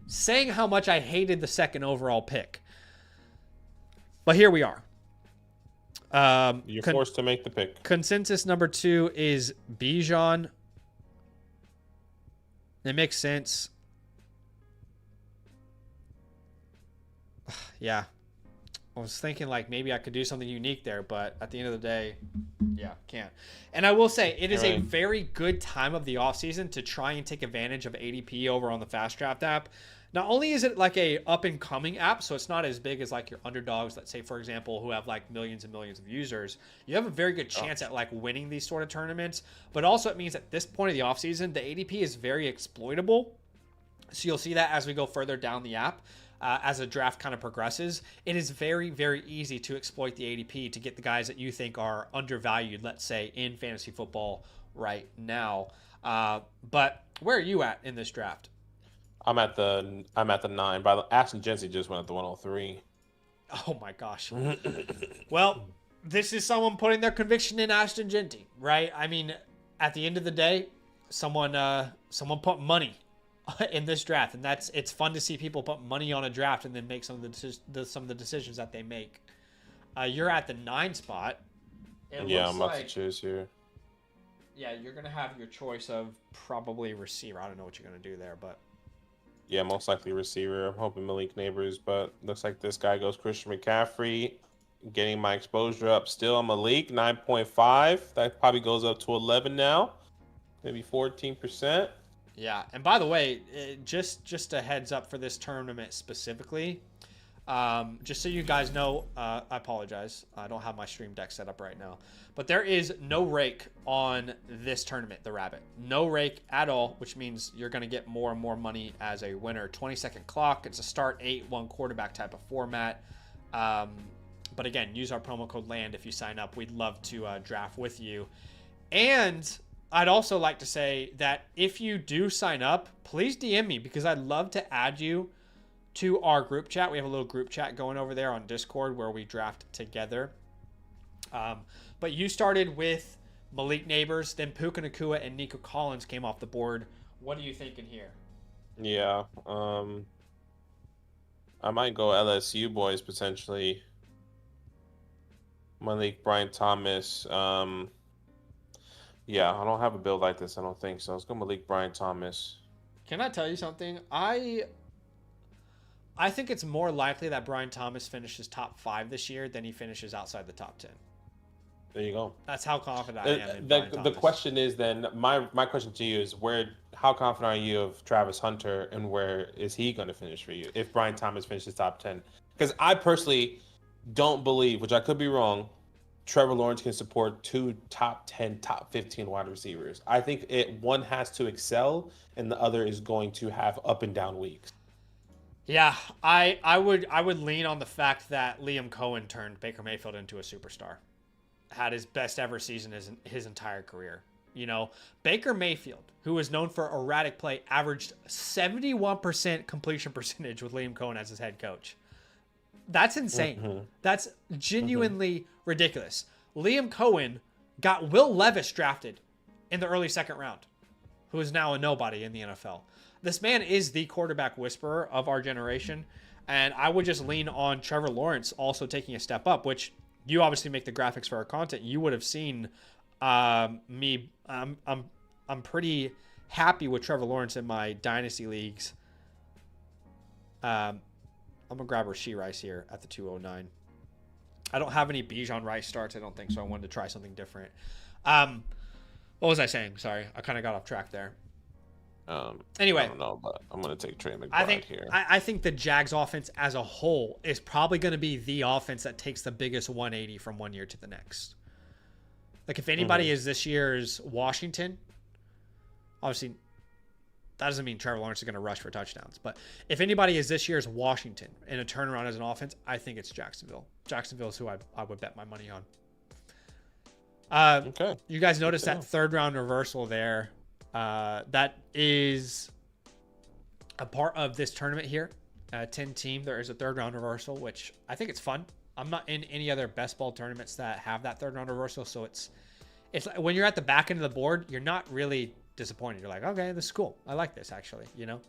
saying how much I hated the second overall pick. But here we are. You're forced to make the pick. Consensus number 2 is Bijan. It makes sense. Yeah. I was thinking like maybe I could do something unique there, but at the end of the day, yeah, can't. And I will say it is a very good time of the offseason to try and take advantage of ADP over on the FastDraft app. Not only is it like a up and coming app, so it's not as big as like your underdogs, let's say for example, who have like millions and millions of users. You have a very good chance at like winning these sort of tournaments, but also it means at this point of the offseason, the ADP is very exploitable. So you'll see that as we go further down the app. As a draft kind of progresses, it is very, very easy to exploit the ADP to get the guys that you think are undervalued, let's say, in fantasy football right now. But where are you at in this draft? I'm at the 9. By the Ashton Jency just went at the 103. Oh my gosh. Well, this is someone putting their conviction in Ashton Jenty, right? I mean, at the end of the day, someone put money in this draft, and it's fun to see people put money on a draft and then make some of the decisions that they make. You're at the 9 spot. Yeah, I'm about to choose here. Yeah, you're gonna have your choice of probably receiver. I don't know what you're gonna do there, but yeah, most likely receiver. I'm hoping Malik Neighbors, but looks like this guy goes Christian McCaffrey. Getting my exposure up still on Malik, 9.5. That probably goes up to 11 now, maybe 14%. Yeah, and by the way, just a heads up for this tournament specifically, just so you guys know, I apologize, I don't have my stream deck set up right now, but there is no rake on this tournament, the Rabbit. No rake at all, which means you're going to get more and more money as a winner. 20-second clock, it's a start 8, 1 quarterback type of format. But again, use our promo code LAND if you sign up. We'd love to draft with you. And I'd also like to say that if you do sign up, please DM me because I'd love to add you to our group chat. We have a little group chat going over there on Discord where we draft together. But you started with Malik Neighbors, then Puka Nacua and Nico Collins came off the board. What are you thinking here? Yeah, I might go LSU boys potentially. Malik, Brian Thomas. Yeah, I don't have a build like this. I don't think so. Let's go Malik, Brian Thomas. Can I tell you something? I think it's more likely that Brian Thomas finishes top 5 this year than he finishes outside the top 10. There you go. That's how confident I am in Brian Thomas. The question is then, my question to you is how confident are you of Travis Hunter and where is he going to finish for you if Brian Thomas finishes top 10? Because I personally don't believe, which I could be wrong, Trevor Lawrence can support 2 top 10, top 15 wide receivers. I think one has to excel and the other is going to have up and down weeks. Yeah, I would lean on the fact that Liam Cohen turned Baker Mayfield into a superstar. Had his best ever season his entire career. You know, Baker Mayfield, who was known for erratic play, averaged 71% completion percentage with Liam Cohen as his head coach. That's insane. Mm-hmm. That's genuinely ridiculous. Liam Cohen got Will Levis drafted in the early 2nd round, who is now a nobody in the NFL. This man is the quarterback whisperer of our generation, and I would just lean on Trevor Lawrence also taking a step up, which you obviously make the graphics for our content. You would have seen me. I'm pretty happy with Trevor Lawrence in my dynasty leagues. I'm going to grab Rashee Rice here at the 209. I don't have any Bijan Rice starts, I don't think, so I wanted to try something different. What was I saying? Sorry, I kind of got off track there. Anyway. I don't know, but I'm going to take Trey McBride here. I think the Jags offense as a whole is probably going to be the offense that takes the biggest 180 from one year to the next. Like, if anybody is this year's Washington, obviously that doesn't mean Trevor Lawrence is going to rush for touchdowns. But if anybody is this year's Washington in a turnaround as an offense, I think it's Jacksonville. Jacksonville is who I would bet my money on. Okay. You guys noticed that 3rd round reversal there. That is a part of this tournament here. 10 team. There is a 3rd round reversal, which I think it's fun. I'm not in any other best ball tournaments that have that 3rd round reversal. So it's when you're at the back end of the board, you're not really disappointed. You're like, okay, this is cool. I like this actually, you know?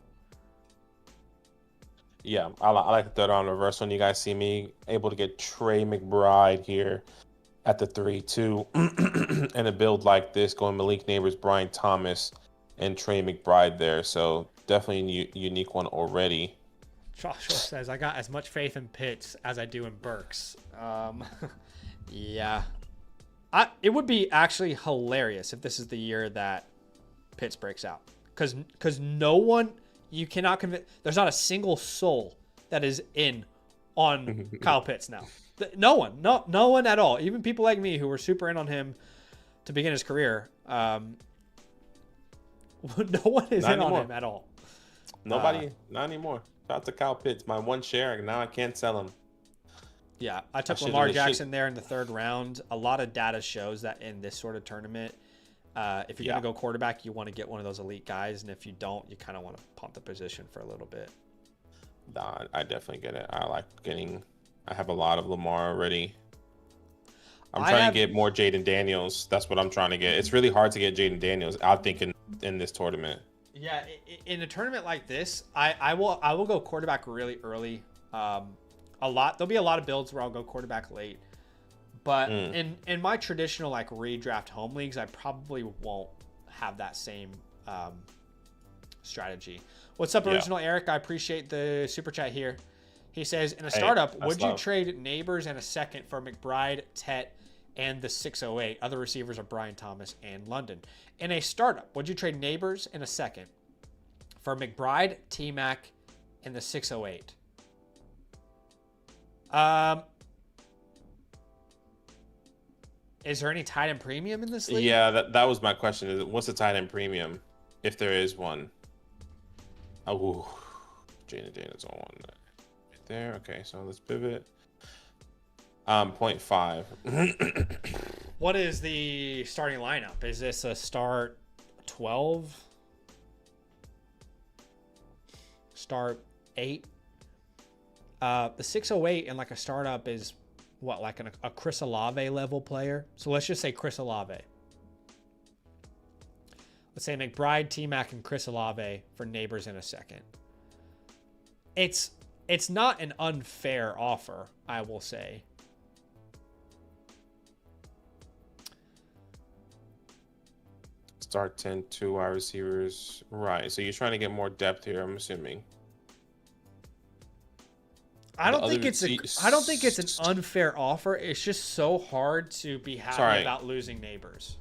Yeah, I like the 3rd round reversal. And you guys see me able to get Trey McBride here at the 3-2 and a build like this going Malik Neighbors, Brian Thomas, and Trey McBride there. So definitely a unique one already. Joshua says, I got as much faith in Pitts as I do in Burks. Yeah. It would be actually hilarious if this is the year that Pitts breaks out. Because no one, you cannot convince, there's not a single soul that is in on Kyle Pitts now. No one at all. Even people like me who were super in on him to begin his career. No one is in on him at all. Nobody, not anymore. Shout out to Kyle Pitts, my one share, and now I can't sell him. Yeah, I took Lamar Jackson there in the 3rd round. A lot of data shows that in this sort of tournament, if you're going to go quarterback, you want to get one of those elite guys, and if you don't, you kind of want to pump the position for a little bit. Nah, I definitely get it. I have a lot of Lamar already. I'm trying to get more Jaden Daniels. That's what I'm trying to get. It's really hard to get Jaden Daniels, I think, in this tournament. Yeah, in a tournament like this, I will go quarterback really early. There'll be a lot of builds where I'll go quarterback late. But in my traditional like redraft home leagues, I probably won't have that same strategy. What's up, Original Eric? I appreciate the super chat here. He says, in a startup, would you trade Neighbors and a second for McBride, Tet, and the 608? Other receivers are Brian Thomas and London. In a startup, would you trade Neighbors and a second for McBride, T-Mac, and the 608? Is there any tight end premium in this league? Yeah, that was my question. What's the tight end premium, if there is one? Oh, Jaden Daniels on one right there. Okay, so let's pivot. 0.5. What is the starting lineup? Is this a start 12? Start 8? The 608 in like a startup is what, like a Chris Olave level player? So let's just say Chris Olave. Let's say McBride, T-Mac, and Chris Olave for Neighbors in a second. It's not an unfair offer, I will say. Start 10, 2 wide receivers. Right. So you're trying to get more depth here, I'm assuming. I don't think it's an unfair offer. It's just so hard to be happy about losing Neighbors.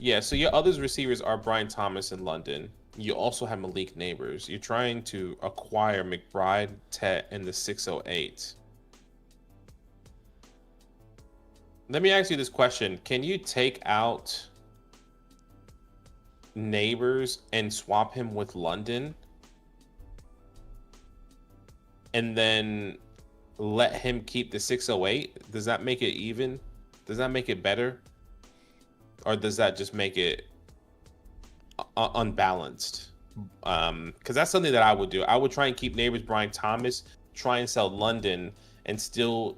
Yeah, so your other receivers are Brian Thomas and London. You also have Malik Neighbors. You're trying to acquire McBride, Tet, and the 608. Let me ask you this question. Can you take out Neighbors and swap him with London? And then let him keep the 608? Does that make it even? Does that make it better? Or does that just make it unbalanced? Because that's something that I would do. I would try and keep Neighbors, Brian Thomas, try and sell London, and still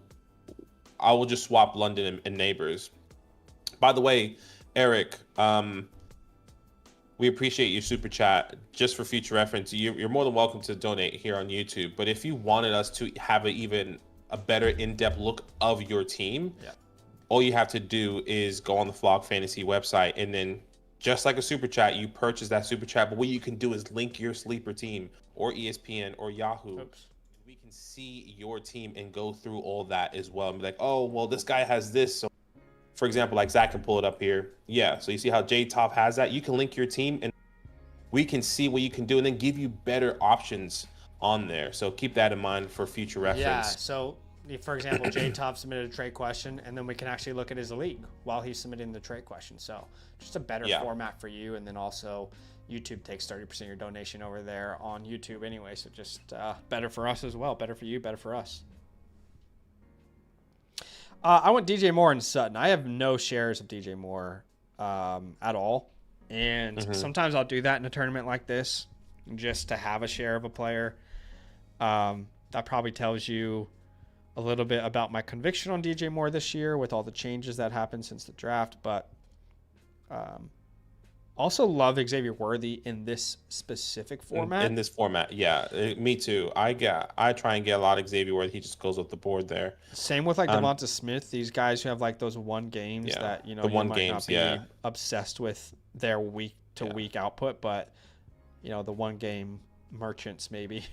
I will just swap London and Neighbors. By the way, Eric, we appreciate your super chat. Just for future reference, you're more than welcome to donate here on YouTube. But if you wanted us to have a better in-depth look of your team, all you have to do is go on the Flog Fantasy website, and then just like a super chat, you purchase that super chat. But what you can do is link your sleeper team or ESPN or Yahoo. Oops. We can see your team and go through all that as well and be like, oh, well, this guy has this. So, for example, like Zach can pull it up here. Yeah, so you see how J-Top has that? You can link your team, and we can see what you can do and then give you better options on there. So keep that in mind for future reference. Yeah, so for example, J-Top submitted a trade question, and then we can actually look at his league while he's submitting the trade question. So just a better format for you. And then also YouTube takes 30% of your donation over there on YouTube anyway. So just better for us as well. Better for you, better for us. I went DJ Moore and Sutton. I have no shares of DJ Moore at all. And sometimes I'll do that in a tournament like this just to have a share of a player. That probably tells you a little bit about my conviction on DJ Moore this year with all the changes that happened since the draft. But also love Xavier Worthy in this specific format. In this format, yeah. Me too. I try and get a lot of Xavier Worthy. He just goes up the board there. Same with like Devonta Smith. These guys who have like those one games that, you might not be obsessed with their week to week output, but the one game merchants maybe.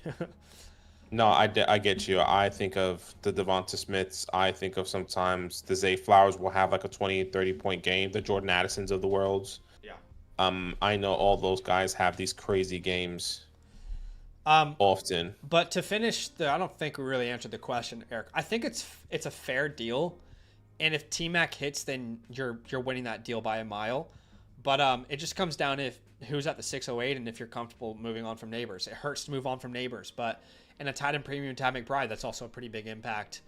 No, I get you. I think of the Devonta Smiths. I think of sometimes the Zay Flowers will have like a 20, 30 point game. The Jordan Addisons of the worlds. Yeah. I know all those guys have these crazy games Um, often. but to finish, I don't think we really answered the question, Eric. I think it's a fair deal, and if T Mac hits, then you're winning that deal by a mile. But it just comes down to who's at the 608 and if you're comfortable moving on from Neighbors. It hurts to move on from Neighbors, but in a tight end premium Tad McBride, that's also a pretty big impact.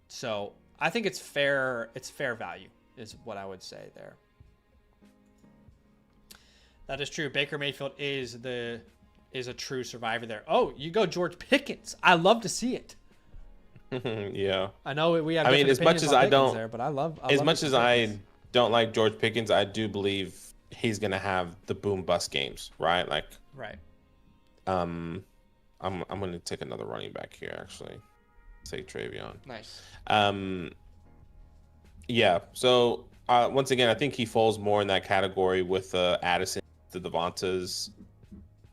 So I think it's fair. It's fair value is what I would say there. That is true. Baker Mayfield is a true survivor there. Oh, you go George Pickens. I love to see it. Yeah. I know we have. I mean, as much as I don't, there, but I love as much as I Pickens. don't like George Pickens, I do believe he's gonna have the boom bust games, right? Like, Right. I'm gonna take another running back here actually. Take Travion. Nice. Yeah. So once again, I think he falls more in that category with Addison, the Devontas,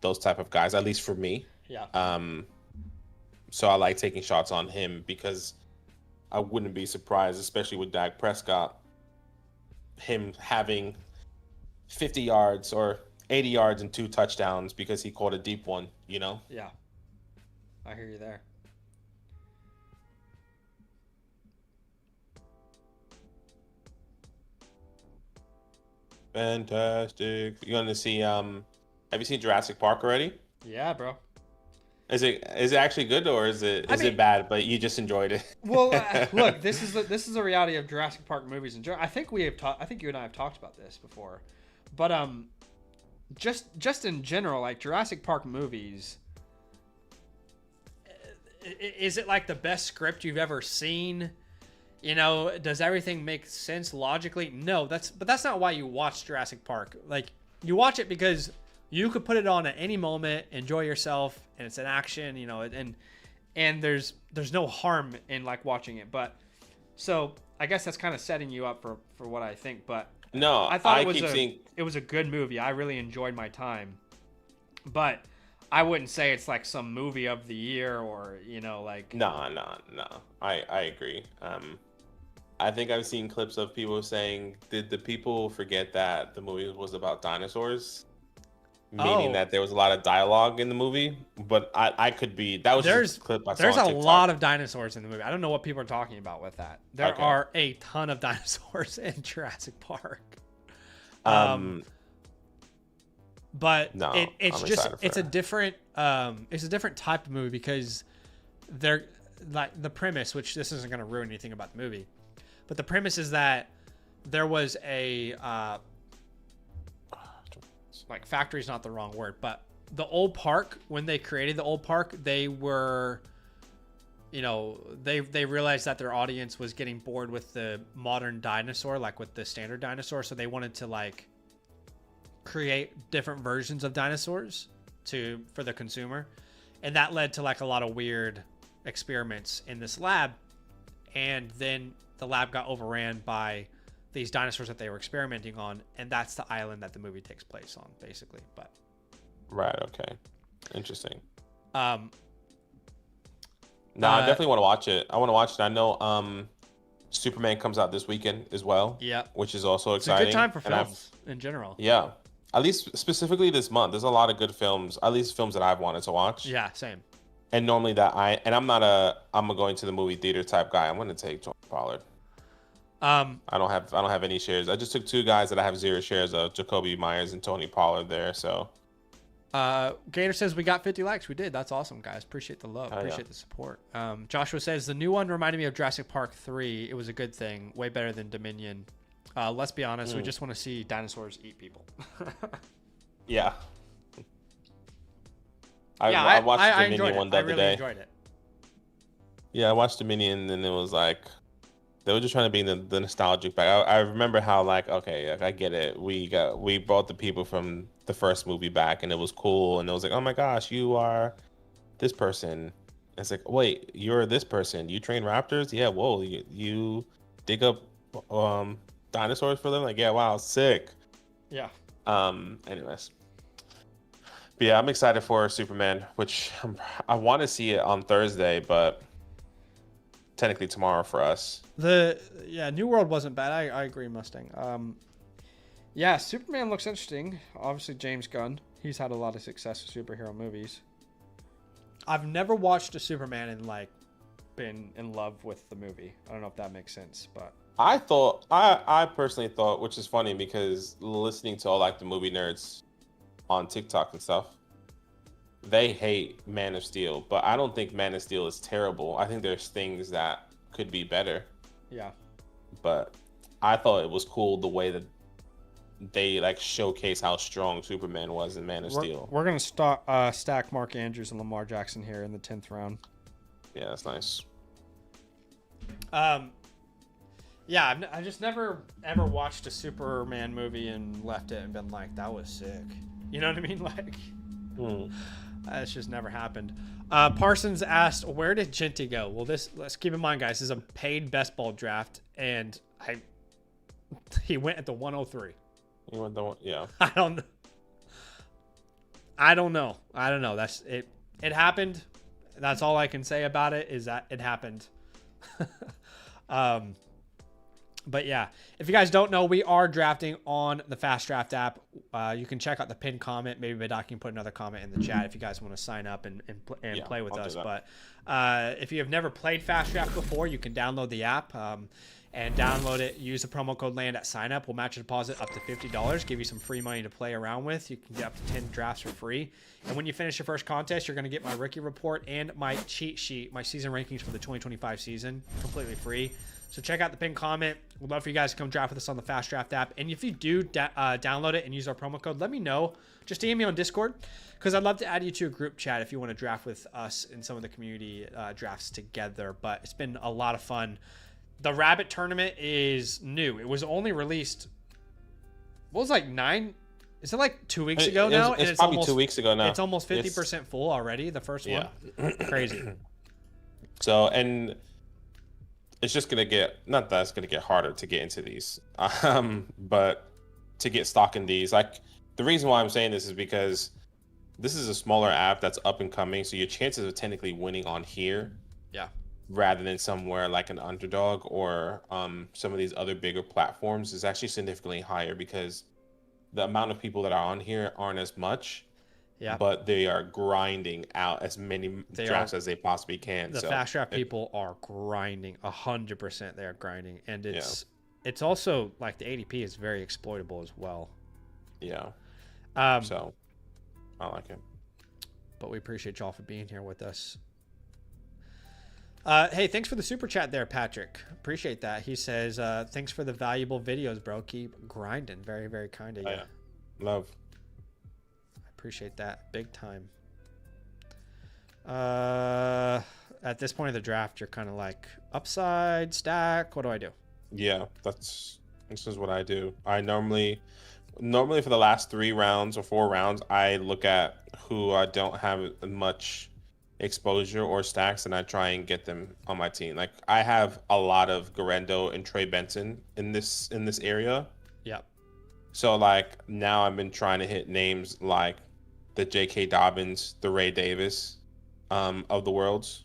those type of guys. At least for me. Yeah. So I like taking shots on him because I wouldn't be surprised, especially with Dak Prescott, him having 50 yards or 80 yards and 2 touchdowns because he caught a deep one, you know? Yeah. I hear you there. Fantastic. You're gonna see have you seen Jurassic Park already? Yeah, bro. Is it actually good or is it bad but you just enjoyed it? Well, look, this is the reality of Jurassic Park movies, and I think I think you and I have talked about this before, but just in general, like Jurassic Park movies, is it like the best script you've ever seen? You know, does everything make sense logically? No, but that's not why you watch Jurassic Park. Like, you watch it because you could put it on at any moment, enjoy yourself, and it's an action, you know, and there's no harm in like watching it. But so I guess that's kind of setting you up for what I think. But No, I thought seeing it was a good movie. I really enjoyed my time, but I wouldn't say it's like some movie of the year or, you know, like. No. I agree. I think I've seen clips of people saying, did the people forget that the movie was about dinosaurs? Meaning that there was a lot of dialogue in the movie, but I could be. That was just a clip I saw There's on a TikTok. lot of dinosaurs in the movie. I don't know what people are talking about with that. There Okay. are a ton of dinosaurs in Jurassic Park. But No, it's I'm just excited for it's a it. different type of movie because they're like the premise, which this isn't going to ruin anything about the movie, but the premise is that there was a like factory is not the wrong word, but the old park, when they created the old park, they were, you know, they realized that their audience was getting bored with the modern dinosaur, like with the standard dinosaur, so they wanted to like create different versions of dinosaurs for the consumer, and that led to like a lot of weird experiments in this lab, and then the lab got overran by these dinosaurs that they were experimenting on, and that's the island that the movie takes place on, basically. But Right. Okay. Interesting. um No, I definitely want to watch it. I want to watch it. I know Superman comes out this weekend as well. Yeah. Which is also It's a exciting. good time for And films in general. Yeah. At least specifically this month, there's a lot of good films. At least films that I've wanted to watch. Yeah, same. And normally I'm a going to the movie theater type guy. I'm going to take Tony Pollard. I don't have any shares. I just took 2 guys that I have 0 shares of, Jacoby Myers and Tony Pollard there. So Gator says we got 50 likes. We did. That's awesome, guys. Appreciate the love. Oh, Appreciate yeah. the support. Joshua says the new one reminded me of Jurassic Park 3. It was a good thing. Way better than Dominion. Let's be honest. We just want to see dinosaurs eat people. yeah. Yeah, I watched I Dominion enjoyed one it. the I other really day. enjoyed it. Yeah, I watched Dominion and it was like they were just trying to be in the nostalgic back. I remember how like, okay, I get it. We brought the people from the first movie back and it was cool and it was like, oh my gosh, you are this person. It's like, wait, you're this person. You train raptors? Yeah, whoa, you dig up dinosaurs for them? Like, yeah, wow, sick. Yeah. Anyways. But yeah, I'm excited for Superman, which I want to see it on Thursday, but technically tomorrow for us. New World wasn't bad. I agree, Mustang. Yeah, Superman looks interesting. Obviously, James Gunn. He's had a lot of success with superhero movies. I've never watched a Superman and like been in love with the movie. I don't know if that makes sense, but I personally thought, which is funny because listening to all like the movie nerds on TikTok and stuff, they hate Man of Steel, but I don't think Man of Steel is terrible. I think there's things that could be better. Yeah. But I thought it was cool the way that they like showcase how strong Superman was in Man of Steel. We're gonna stack Mark Andrews and Lamar Jackson here in the 10th round. Yeah, that's nice. Yeah, I just never ever watched a Superman movie and left it and been like, that was sick. You know what I mean? Like, it's just never happened. Parsons asked, where did Genty go? Well, let's keep in mind, guys, this is a paid best ball draft, and he went at the 103. He went the one, yeah. I don't know. That's it. It happened. That's all I can say about it is that it happened. But yeah, if you guys don't know, we are drafting on the FastDraft app. You can check out the pinned comment. Maybe Badak can put another comment in the chat if you guys want to sign up and play with us. But if you have never played FastDraft before, you can download the app and download it. Use the promo code LAND at sign up. We'll match a deposit up to $50. Give you some free money to play around with. You can get up to 10 drafts for free. And when you finish your first contest, you're going to get my rookie report and my cheat sheet, my season rankings for the 2025 season, completely free. So check out the pinned comment. We'd love for you guys to come draft with us on the FastDraft app. And if you do download it and use our promo code, let me know. Just DM me on Discord because I'd love to add you to a group chat if you want to draft with us in some of the community drafts together. But it's been a lot of fun. The Rabbit tournament is new. It was only released, what was like 9? Is it like 2 weeks ago now? It's probably almost 2 weeks ago now. It's almost 50% full already, the first one. Crazy. So, and it's just going to get, not that it's going to get harder to get into these, but to get stock in these. Like, the reason why I'm saying this is because this is a smaller app that's up and coming, so your chances of technically winning on here, rather than somewhere like an Underdog or some of these other bigger platforms, is actually significantly higher because the amount of people that are on here aren't as much. Yeah, but they are grinding out as many drafts as they possibly can. The FastDraft people are grinding 100%. They are grinding, and it's also like the ADP is very exploitable as well. Yeah. So I like it. But we appreciate y'all for being here with us. Hey, thanks for the super chat there, Patrick. Appreciate that. He says, thanks for the valuable videos, bro. Keep grinding. Very, very kind of you. Yeah. Love. Appreciate that big time. At this point of the draft, you're kind of like upside, stack. What do I do? Yeah, this is what I do. I normally for the last 3 rounds or 4 rounds, I look at who I don't have much exposure or stacks, and I try and get them on my team. Like, I have a lot of Garendo and Trey Benson in this area. Yep. So like now I've been trying to hit names like the J.K. Dobbins, the Ray Davis of the worlds,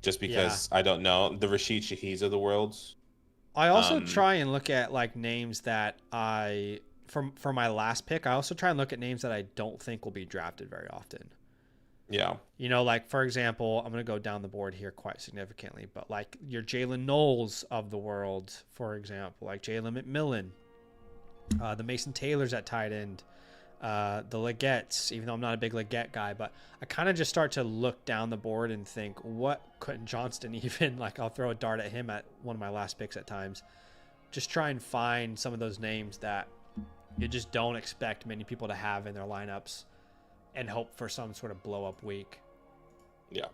just because I don't know the Rashid Shaheeds of the worlds. I also try and look at like names that for my last pick. I also try and look at names that I don't think will be drafted very often. Yeah. You know, like, for example, I'm going to go down the board here quite significantly, but like your Jalen Knowles of the world, for example, like Jalen McMillan, the Mason Taylors at tight end, the Legettes, even though I'm not a big Legette guy, but I kind of just start to look down the board and think, what couldn't Johnston even, like, I'll throw a dart at him at one of my last picks at times. Just try and find some of those names that you just don't expect many people to have in their lineups and hope for some sort of blow up week. Yeah.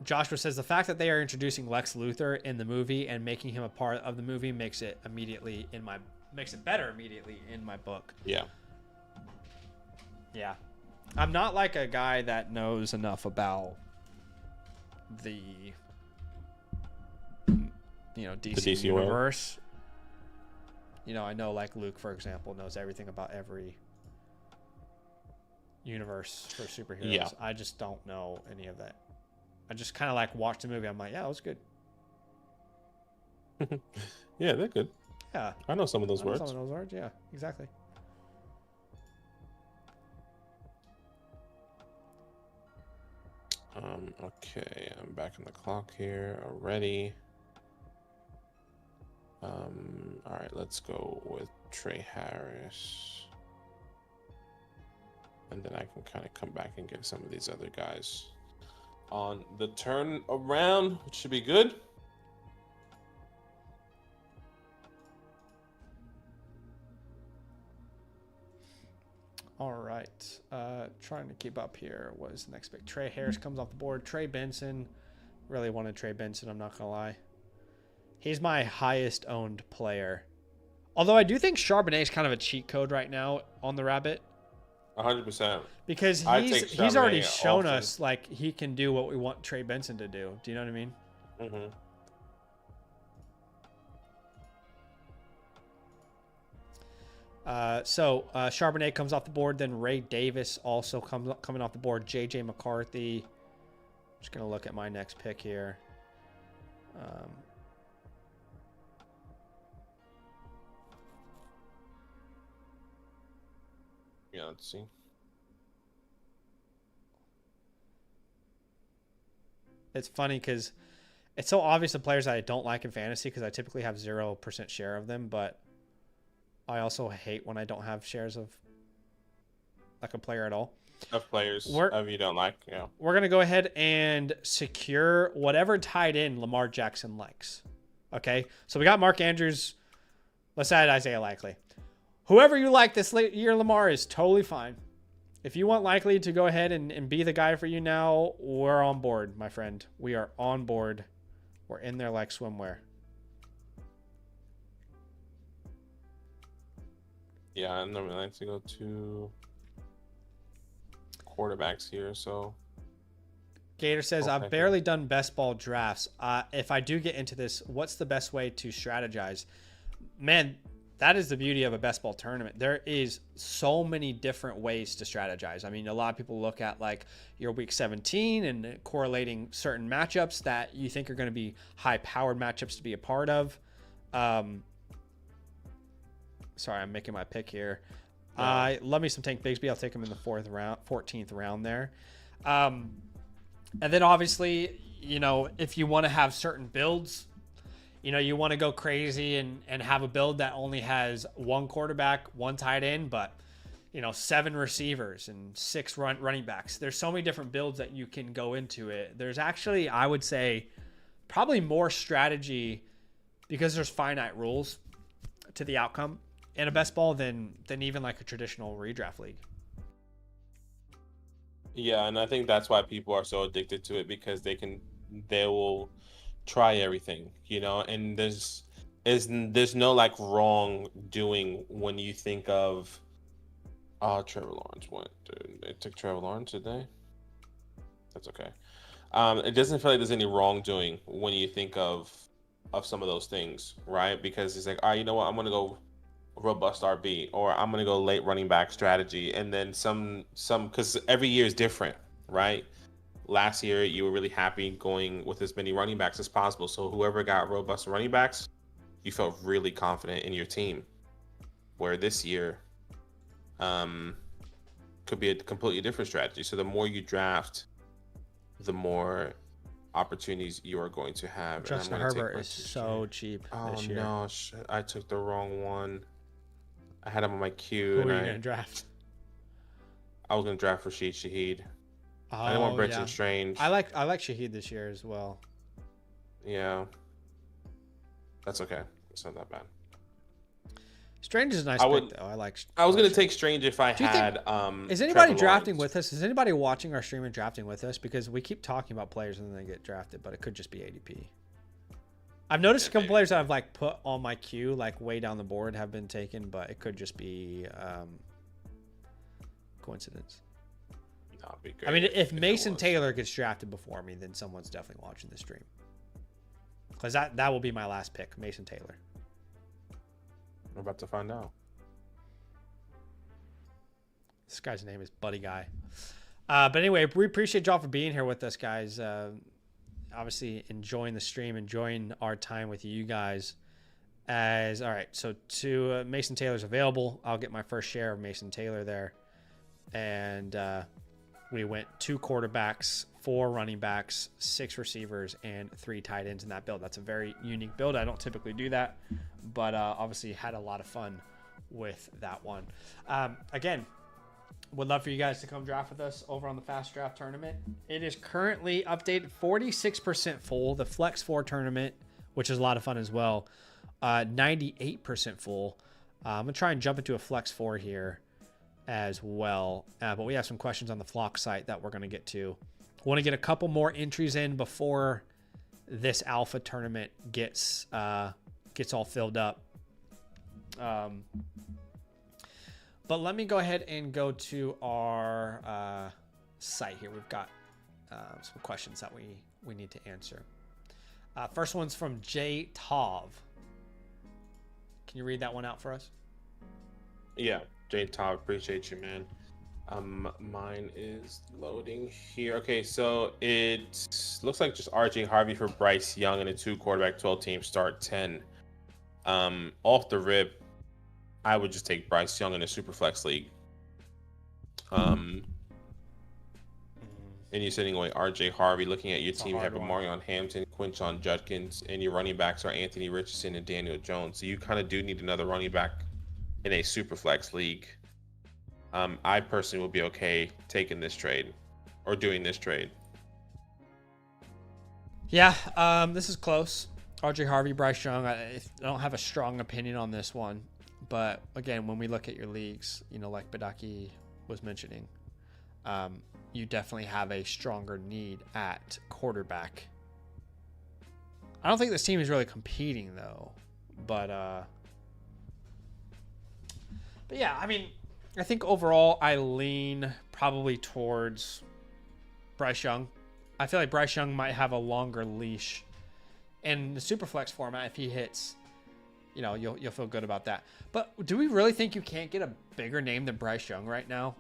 Joshua says the fact that they are introducing Lex Luthor in the movie and making him a part of the movie makes it better immediately in my book. Yeah. Yeah. I'm not like a guy that knows enough about the DC universe. You know, I know like Luke, for example, knows everything about every universe for superheroes. Yeah. I just don't know any of that. I just kind of like watched the movie. I'm like, yeah, it was good. Yeah, they're good. Yeah. I know some of those words. Some of those words, yeah, exactly. Okay, I'm back in the clock here already. All right, let's go with Trey Harris. And then I can kind of come back and get some of these other guys on the turn around, which should be good. All right. Trying to keep up here. What is the next pick? Trey Harris comes off the board. Trey Benson. Really wanted Trey Benson, I'm not going to lie. He's my highest owned player. Although I do think Charbonnet is kind of a cheat code right now on the Rabbit. 100%. Because he's already shown us like he can do what we want Trey Benson to do. Do you know what I mean? Mm-hmm. So Charbonnet comes off the board. Then Ray Davis also coming off the board. JJ McCarthy. Just going to look at my next pick here. Yeah, let's see. It's funny because it's so obvious the players that I don't like in fantasy because I typically have 0% share of them, but I also hate when I don't have shares of like a player at all. Of players of you don't like, yeah. We're going to go ahead and secure whatever tight end Lamar Jackson likes. Okay? So we got Mark Andrews. Let's add Isaiah Likely. Whoever you like this year, Lamar, is totally fine. If you want Likely to go ahead and be the guy for you now, we're on board, my friend. We are on board. We're in there like swimwear. Yeah, I normally like to go to quarterbacks here, so. Gator says, I've barely done best ball drafts. If I do get into this, what's the best way to strategize? Man, that is the beauty of a best ball tournament. There is so many different ways to strategize. I mean, a lot of people look at like your week 17 and correlating certain matchups that you think are going to be high powered matchups to be a part of. Sorry, I'm making my pick here. Love me some Tank Bigsby. I'll take him in the 14th round there. And then obviously, you know, if you want to have certain builds, you know, you want to go crazy and have a build that only has one quarterback, one tight end, but, you know, 7 receivers and 6 running backs. There's so many different builds that you can go into it. There's actually, I would say, probably more strategy because there's finite rules to the outcome in a best ball than even like a traditional redraft league. Yeah, and I think that's why people are so addicted to it because they will try everything, you know, and there's no like wrong doing when you think of Trevor Lawrence went. Dude, they took Trevor Lawrence today. That's okay. It doesn't feel like there's any wrongdoing when you think of some of those things, right? Because it's like, you know what, I'm gonna go robust RB, or I'm gonna go late running back strategy, and then some because every year is different, right? Last year you were really happy going with as many running backs as possible, so whoever got robust running backs, you felt really confident in your team. Where this year could be a completely different strategy. So the more you draft, the more opportunities you are going to have. Justin Herbert is so cheap this year. Oh no, I took the wrong one. I had him on my queue. Who are you going to draft? I was going to draft Rashid Shaheed. Oh, I didn't want Brenton Strange. I like Shaheed this year as well. Yeah. That's okay. It's not that bad. Strange is a nice pick, though. I was going to take Strange if I had is anybody drafting with us? Is anybody watching our stream and drafting with us? Because we keep talking about players and then they get drafted, but it could just be ADP. I've noticed a couple players that I've like put on my queue, like way down the board, have been taken, but it could just be coincidence. That'd be great. I mean, if Mason Taylor gets drafted before me, then someone's definitely watching the stream. Because that will be my last pick, Mason Taylor. We're about to find out. This guy's name is Buddy Guy. But anyway, we appreciate y'all for being here with us, guys. Obviously, enjoying the stream, enjoying our time with you guys. All right, so Mason Taylor's available. I'll get my first share of Mason Taylor there. And we went 2 quarterbacks, 4 running backs, 6 receivers, and 3 tight ends in that build. That's a very unique build. I don't typically do that, but obviously had a lot of fun with that one. Again, would love for you guys to come draft with us over on the FastDraft tournament. It is currently updated 46% full. The Flex 4 tournament, which is a lot of fun as well, 98% full. I'm going to try and jump into a Flex 4 here as well. But we have some questions on the Flock site that we're going to get to. Want to get a couple more entries in before this alpha tournament gets all filled up. But let me go ahead and go to our site here. We've got some questions that we need to answer. First one's from Jay Tov. Can you read that one out for us? Yeah, Jay Tov, appreciate you, man. Mine is loading here. Okay, so it looks like just RJ Harvey for Bryce Young and a 2 quarterback 12 team start 10. Off the rip, I would just take Bryce Young in a super flex league. And you're sitting away RJ Harvey. Looking at your team, you have Amarion Hampton, Quinshon Judkins, and your running backs are Anthony Richardson and Daniel Jones. So you kind of do need another running back in a super flex league. I personally will be okay taking this trade or doing this trade. Yeah, this is close. RJ Harvey, Bryce Young. I don't have a strong opinion on this one. But again, when we look at your leagues, like Badaki was mentioning, you definitely have a stronger need at quarterback. I don't think this team is really competing though, but yeah, I mean, I think overall I lean probably towards Bryce Young. I feel like Bryce Young might have a longer leash in the Superflex format if he hits. You'll feel good about that. But do we really think you can't get a bigger name than Bryce Young right now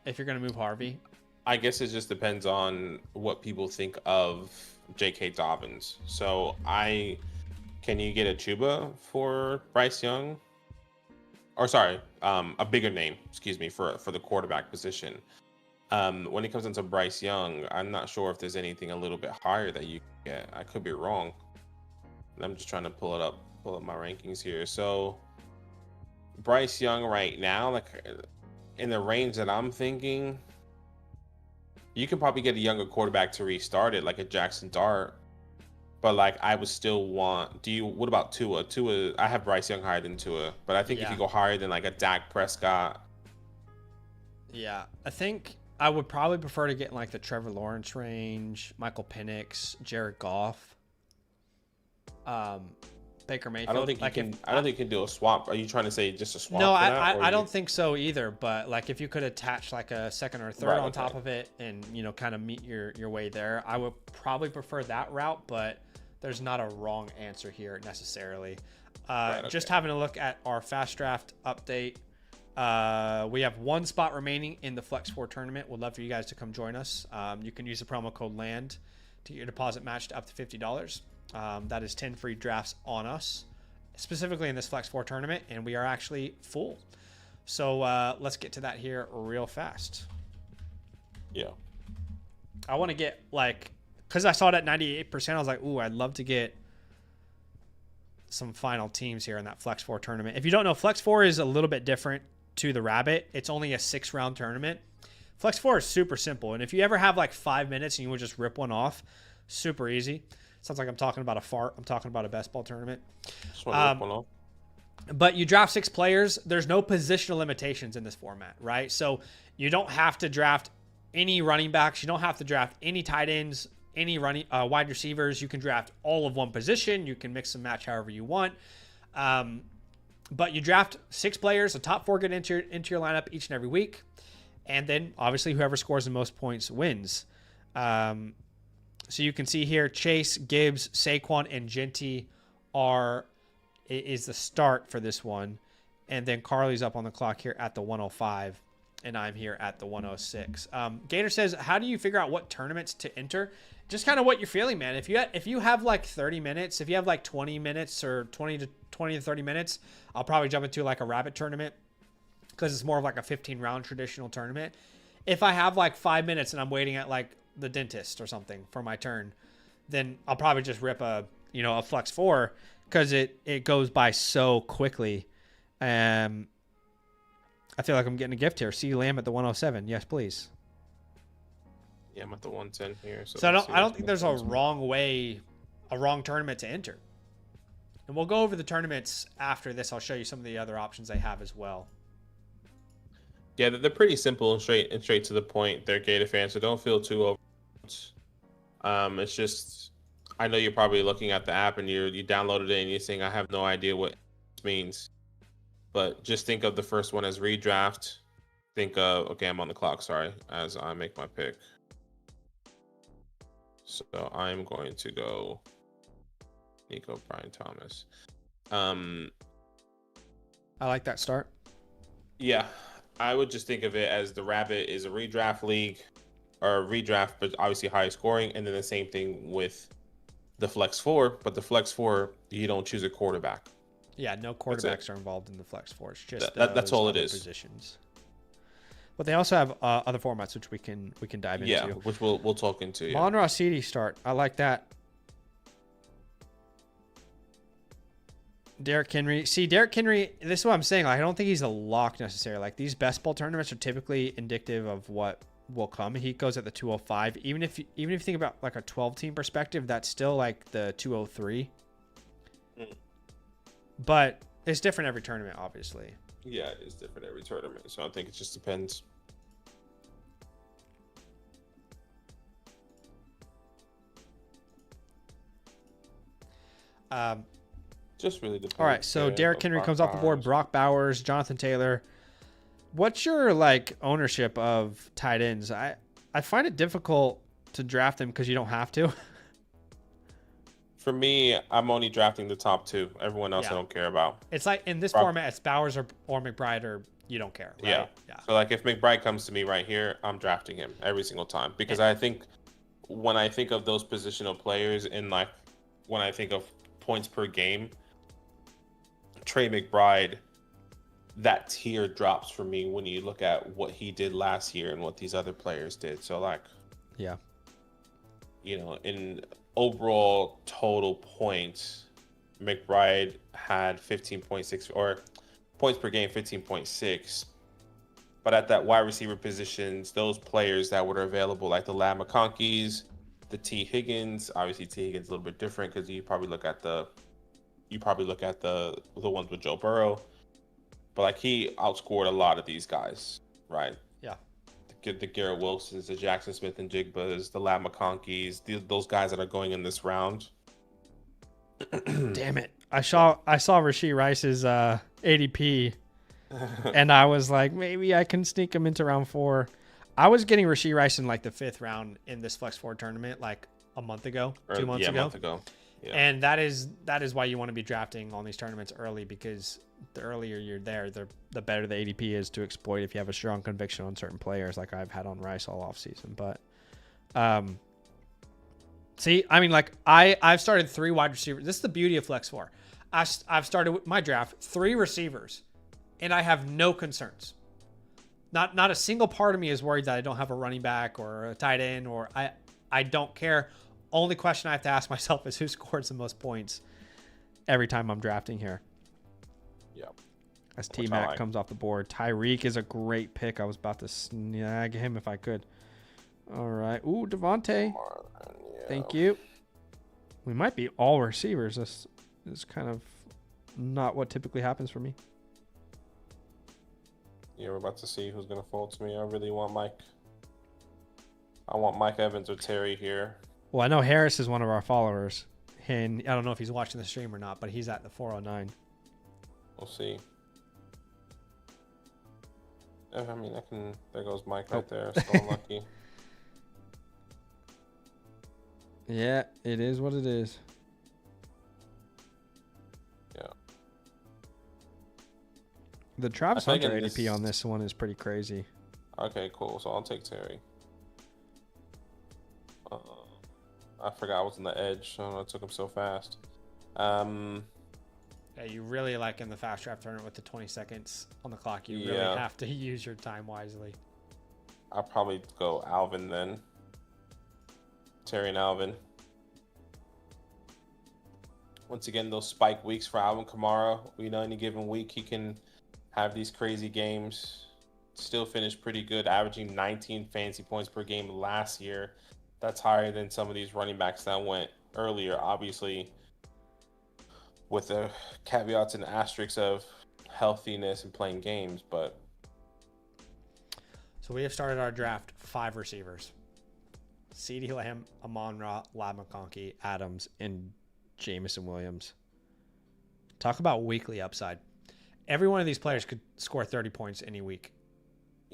if you're going to move Harvey? I guess it just depends on what people think of J.K. Dobbins. So can you get a Chuba for Bryce Young? Or sorry, a bigger name, excuse me, for the quarterback position. When it comes into Bryce Young, I'm not sure if there's anything a little bit higher that you can get. I could be wrong. I'm just trying to pull up my rankings here. So Bryce Young right now, like in the range that I'm thinking, you could probably get a younger quarterback to restart it, like a Jackson Dart. But like I would still want. What about Tua? Tua, I have Bryce Young higher than Tua, but I think if you go higher than like a Dak Prescott. Yeah, I think I would probably prefer to get in like the Trevor Lawrence range, Michael Penix, Jared Goff. Baker Mayfield. I don't think you can do a swap. Are you trying to say just a swap? No, I don't think so either. But like if you could attach like a second or third on top of it and kind of meet your way there, I would probably prefer that route. But there's not a wrong answer here necessarily. Just having a look at our FastDraft update. We have 1 spot remaining in the Flex 4 tournament. We'd love for you guys to come join us. You can use the promo code LAND to get your deposit matched up to $50. That is 10 free drafts on us, specifically in this Flex 4 tournament, and we are actually full. So let's get to that here real fast. Yeah. I want to get because I saw it at 98%, I was like, ooh, I'd love to get some final teams here in that Flex 4 tournament. If you don't know, Flex 4 is a little bit different to the Rabbit. It's only a 6-round tournament. Flex 4 is super simple, and if you ever have 5 minutes and you would just rip one off, super easy. Sounds like I'm talking about a fart. I'm talking about a best ball tournament. Just want to rip one off. But you draft 6 players. There's no positional limitations in this format, right? So you don't have to draft any running backs. You don't have to draft any tight ends, any wide receivers. You can draft all of one position. You can mix and match however you want. But you draft 6 players. The top 4 get into your lineup each and every week. And then, obviously, whoever scores the most points wins. So you can see here, Chase, Gibbs, Saquon, and Genty are is the start for this one. And then Carly's up on the clock here at the 105, and I'm here at the 106. Gator says, how do you figure out what tournaments to enter? Just kind of what you're feeling, man. If you have like 30 minutes, if you have like 20 minutes or 20 to 30 minutes, I'll probably jump into like a rabbit tournament because it's more of like a 15-round traditional tournament. If I have like 5 minutes and I'm waiting at like the dentist or something for my turn, then I'll probably just rip a Flex 4 because it goes by so quickly. I feel like I'm getting a gift here. See Lamb at the 107. Yes, please. Yeah, I'm at the 110 here. So I don't think there's a wrong tournament to enter. And we'll go over the tournaments after this. I'll show you some of the other options I have as well. Yeah, they're pretty simple and straight to the point. They're Gator fans, so don't feel too over. It's just, I know you're probably looking at the app and you downloaded it and you're saying, I have no idea what this means. But just think of the first one as redraft. Think of, okay, I'm on the clock, sorry, as I make my pick. So I'm going to go Nico, Brian Thomas. I like that start. Yeah, I would just think of it as the Rabbit is a redraft league, or a redraft, but obviously high scoring. And then the same thing with the Flex 4, but the Flex 4, you don't choose a quarterback. Yeah, no quarterbacks are involved in the Flex 4. It's just that's all it is. Positions. But they also have other formats which we can dive into. Yeah, which we'll talk into. Yeah. Monroe CD start. I like that. Derrick Henry. See, Derrick Henry, this is what I'm saying. Like, I don't think he's a lock necessarily. Like, these best ball tournaments are typically indicative of what will come. He goes at the 205. Even if you think about like a 12-team perspective, that's still like the 203. But it's different every tournament, obviously. Yeah, it is different every tournament. So I think it just depends. Just really depends. All right, so Derrick Henry comes off the board. Brock Bowers, Jonathan Taylor. What's your like ownership of tight ends? I find it difficult to draft them because you don't have to. For me, I'm only drafting the top 2. Everyone else I don't care about. It's like in this format, it's Bowers or McBride, or you don't care. Right? Yeah. So like if McBride comes to me right here, I'm drafting him every single time because I think when I think of those positional players and like when I think of points per game, Trey McBride, that tier drops for me when you look at what he did last year and what these other players did. So like, yeah, in overall total points, McBride had 15.6 or points per game 15.6, but at that wide receiver positions, those players that were available, like the Lad McConkeys, the T Higgins, obviously T Higgins a little bit different because you probably look at the ones with Joe Burrow, but like he outscored a lot of these guys, right? Yeah. The Garrett Wilsons, the Jackson Smith and Jigbas, the Lad McConkeys, those guys that are going in this round. Damn it! I saw Rashee Rice's ADP, and I was like, maybe I can sneak him into round 4. I was getting Rashee Rice in like the 5th round in this Flex 4 tournament, like a month ago, 2 months ago. A month ago. Yeah. And that is why you want to be drafting on these tournaments early, because the earlier you're there, the better the ADP is to exploit if you have a strong conviction on certain players, like I've had on Rice all off season. But see, I mean, like I've started 3 wide receivers. This is the beauty of Flex 4. I've started with my draft 3 receivers, and I have no concerns. Not a single part of me is worried that I don't have a running back or a tight end, or I don't care. Only question I have to ask myself is who scores the most points every time I'm drafting here. Yeah. As T-Mac comes off the board. Tyreek is a great pick. I was about to snag him if I could. All right. Ooh, Devontae. Yeah. Thank you. We might be all receivers. This is kind of not what typically happens for me. Yeah, we're about to see who's going to fall to me. I really want Mike. I want Mike Evans or Terry here. Well, I know Harris is one of our followers, and I don't know if he's watching the stream or not, but he's at the 409. We'll see. I mean, there goes Mike right there. So unlucky. Yeah, it is what it is. Yeah. The Travis I think Hunter in ADP on this one is pretty crazy. Okay, cool. So I'll take Terry. I forgot I was on the edge, so it took him so fast. Yeah, you really like in the fast draft tournament with the 20 seconds on the clock. You really Yeah. have to use your time wisely. I'll probably go Alvin then. Terry and Alvin. Once again, those spike weeks for Alvin Kamara. We know any given week he can have these crazy games. Still finish pretty good, averaging 19 fantasy points per game last year. That's higher than some of these running backs that went earlier, obviously, with the caveats and asterisks of healthiness and playing games. But So we have started our draft 5 receivers. CeeDee Lamb, Amon-Ra, Lab McConkey, Adams, and Jameson Williams. Talk about weekly upside. Every one of these players could score 30 points any week.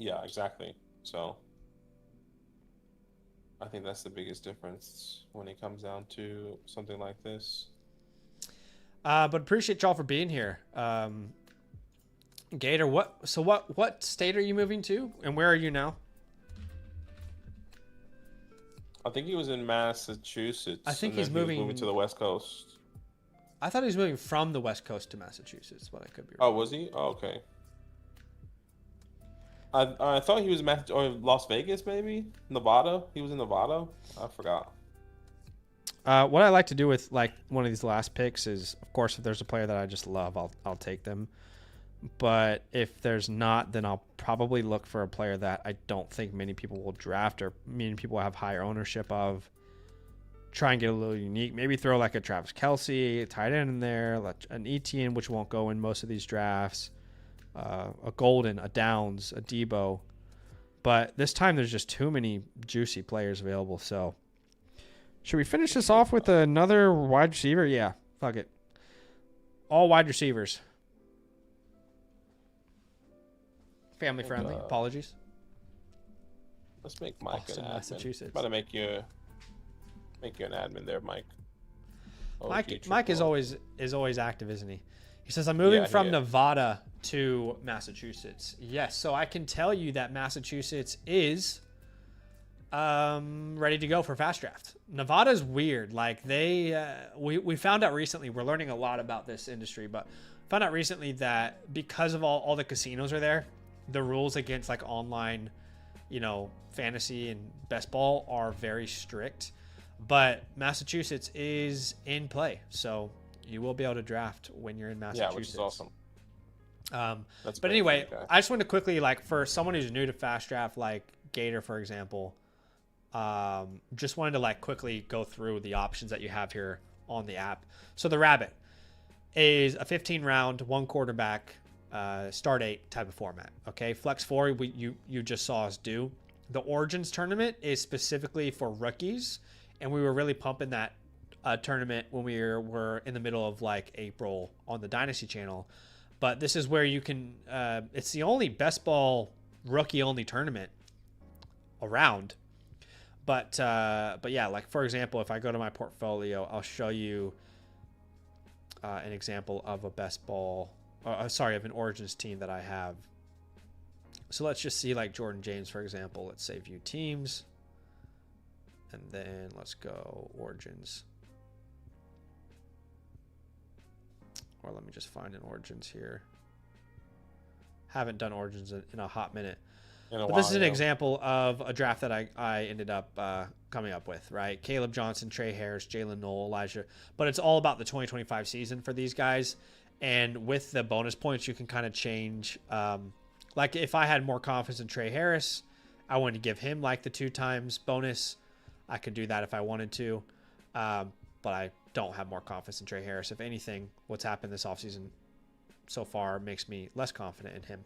yeah, exactly. So I think that's the biggest difference when it comes down to something like this. But appreciate y'all for being here. Gator, what state are you moving to, and where are you now? I think he was in Massachusetts. I think and he's then he was moving moving to the West Coast. I thought he was moving from the West Coast to Massachusetts, but I could be wrong. Oh, was he? Oh, okay. I thought he was in or Las Vegas, maybe Nevada. He was in Nevada. I forgot. What I like to do with like one of these last picks is, of course, if there's a player that I just love, I'll take them. But if there's not, then I'll probably look for a player that I don't think many people will draft or many people have higher ownership of. Try and get a little unique. Maybe throw like a Travis Kelce, a tight end in there, an Etienne, which won't go in most of these drafts, a Golden, a Downs, a Debo. But this time there's just too many juicy players available. So should we finish this off with another wide receiver? Yeah, fuck it. All wide receivers. Family friendly. Apologies. Let's make Mike Boston, an admin. Massachusetts. About to make you an admin there, Mike. Mike is always active, isn't he? He says, I'm moving from Nevada to Massachusetts. Yes, so I can tell you that Massachusetts is ready to go for fast draft. Nevada's weird. Like we found out recently, we're learning a lot about this industry, but found out recently that because of all the casinos are there, the rules against like online, fantasy and best ball are very strict. But Massachusetts is in play, so you will be able to draft when you're in Massachusetts. Yeah, which is awesome. But anyway, I just want to quickly, like, for someone who's new to fast draft, like Gator, for example, just wanted to like quickly go through the options that you have here on the app. So the Rabbit is a 15 round, 1 quarterback, start 8 type of format. Okay, Flex 4, you just saw us do. The Origins tournament is specifically for rookies. And we were really pumping that tournament when we were in the middle of like April on the Dynasty channel. But this is where you can, it's the only best ball rookie only tournament around. But yeah, like for example, if I go to my portfolio, I'll show you an example of a best ball, of an Origins team that I have. So let's just see like Jordan James, for example. Let's say view teams. And then let's go Origins. Or let me just find an Origins here. Haven't done Origins in a hot minute. But this is an example of a draft that I ended up coming up with, right? Caleb Johnson, Trey Harris, Jalen Noel, Elijah. But it's all about the 2025 season for these guys. And with the bonus points, you can kind of change. Like if I had more confidence in Trey Harris, I wanted to give him like the 2 times bonus. I could do that if I wanted to, but I don't have more confidence in Trey Harris. If anything, what's happened this offseason so far makes me less confident in him.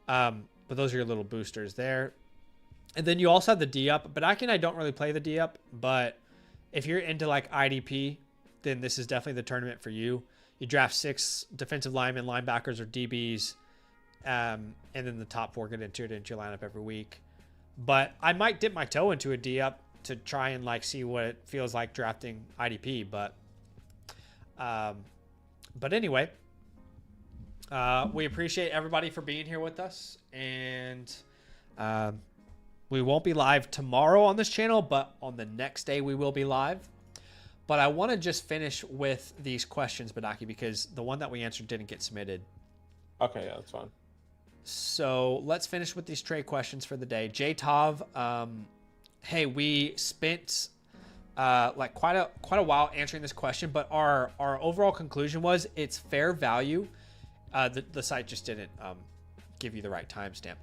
But those are your little boosters there. And then you also have the D-Up, but I don't really play the D-Up, but if you're into like IDP, then this is definitely the tournament for you. You draft 6 defensive linemen, linebackers, or DBs, and then the top 4 get entered into your lineup every week. But I might dip my toe into a D-Up to try and like see what it feels like drafting IDP, but anyway, We appreciate everybody for being here with us, and we won't be live tomorrow on this channel, but on the next day we will be live. But I want to just finish with these questions, Badaki, because the one that we answered didn't get submitted. Okay, yeah, that's fine. So let's finish with these trade questions for the day. J Tov, hey, we spent like quite a while answering this question, but our overall conclusion was it's fair value. The site just didn't give you the right timestamp.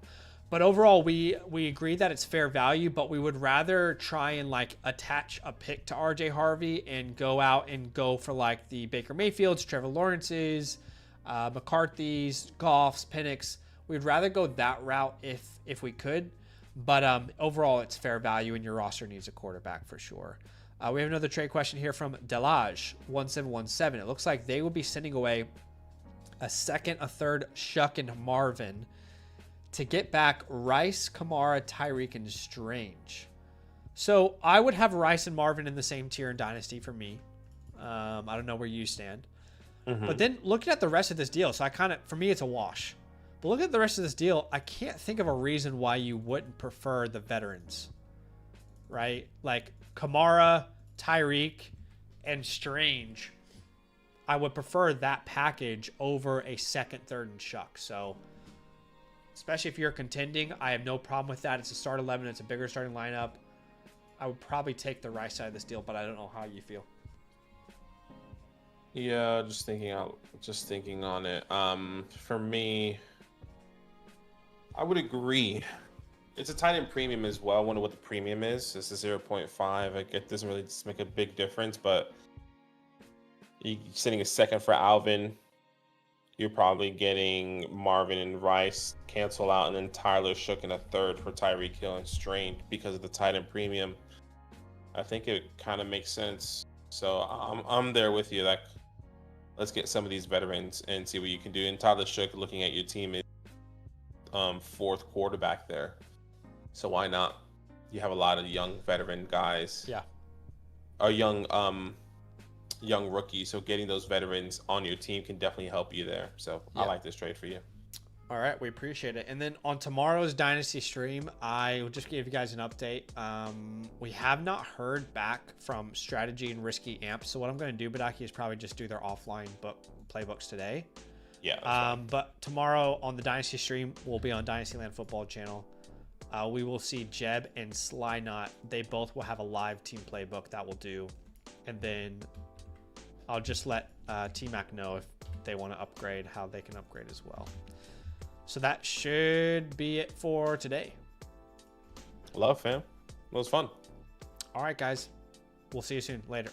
But overall, we agree that it's fair value, but we would rather try and like attach a pick to RJ Harvey and go out and go for like the Baker Mayfields, Trevor Lawrences, McCarthy's, Goff's, Penix. We'd rather go that route if we could. But overall, it's fair value, and your roster needs a quarterback for sure. We have another trade question here from Delage1717. It looks like they will be sending away a second, a third, Shuck, and Marvin to get back Rice, Kamara, Tyreek, and Strange. So I would have Rice and Marvin in the same tier in Dynasty for me. I don't know where you stand. Mm-hmm. But then looking at the rest of this deal, so for me, it's a wash. But looking at the rest of this deal, I can't think of a reason why you wouldn't prefer the veterans, right? Like Kamara, Tyreek, and Strange. I would prefer that package over a second, third, and Shuck. So especially if you're contending, I have no problem with that. It's a start 11. It's a bigger starting lineup. I would probably take the right side of this deal, but I don't know how you feel. Yeah, just thinking on it. For me, I would agree. It's a tight end premium as well. I wonder what the premium is. It's a 0.5. It doesn't really just make a big difference, but you're sending a second for Alvin. You're probably getting Marvin and Rice cancel out, and then Tyler Shook in a third for Tyreek Hill and Strange because of the tight end premium. I think it kind of makes sense. So I'm there with you. Like, let's get some of these veterans and see what you can do. And Tyler Shook, looking at your team, is fourth quarterback there. So why not? You have a lot of young veteran guys. Yeah. Or young rookie, so getting those veterans on your team can definitely help you there. So yeah. I like this trade for you. All right, we appreciate it. And then on tomorrow's Dynasty stream, I will just give you guys an update. We have not heard back from Strategy and Risky Amp, so what I'm going to do, Badaki, is probably just do their offline playbooks today. Yeah. But tomorrow on the Dynasty stream, we'll be on Dynastyland Football channel. We will see Jeb and Sly Knot. They both will have a live team playbook that we'll do, and then I'll just let T-Mac know if they want to upgrade, how they can upgrade as well. So that should be it for today. Love, fam. It was fun. All right, guys. We'll see you soon. Later.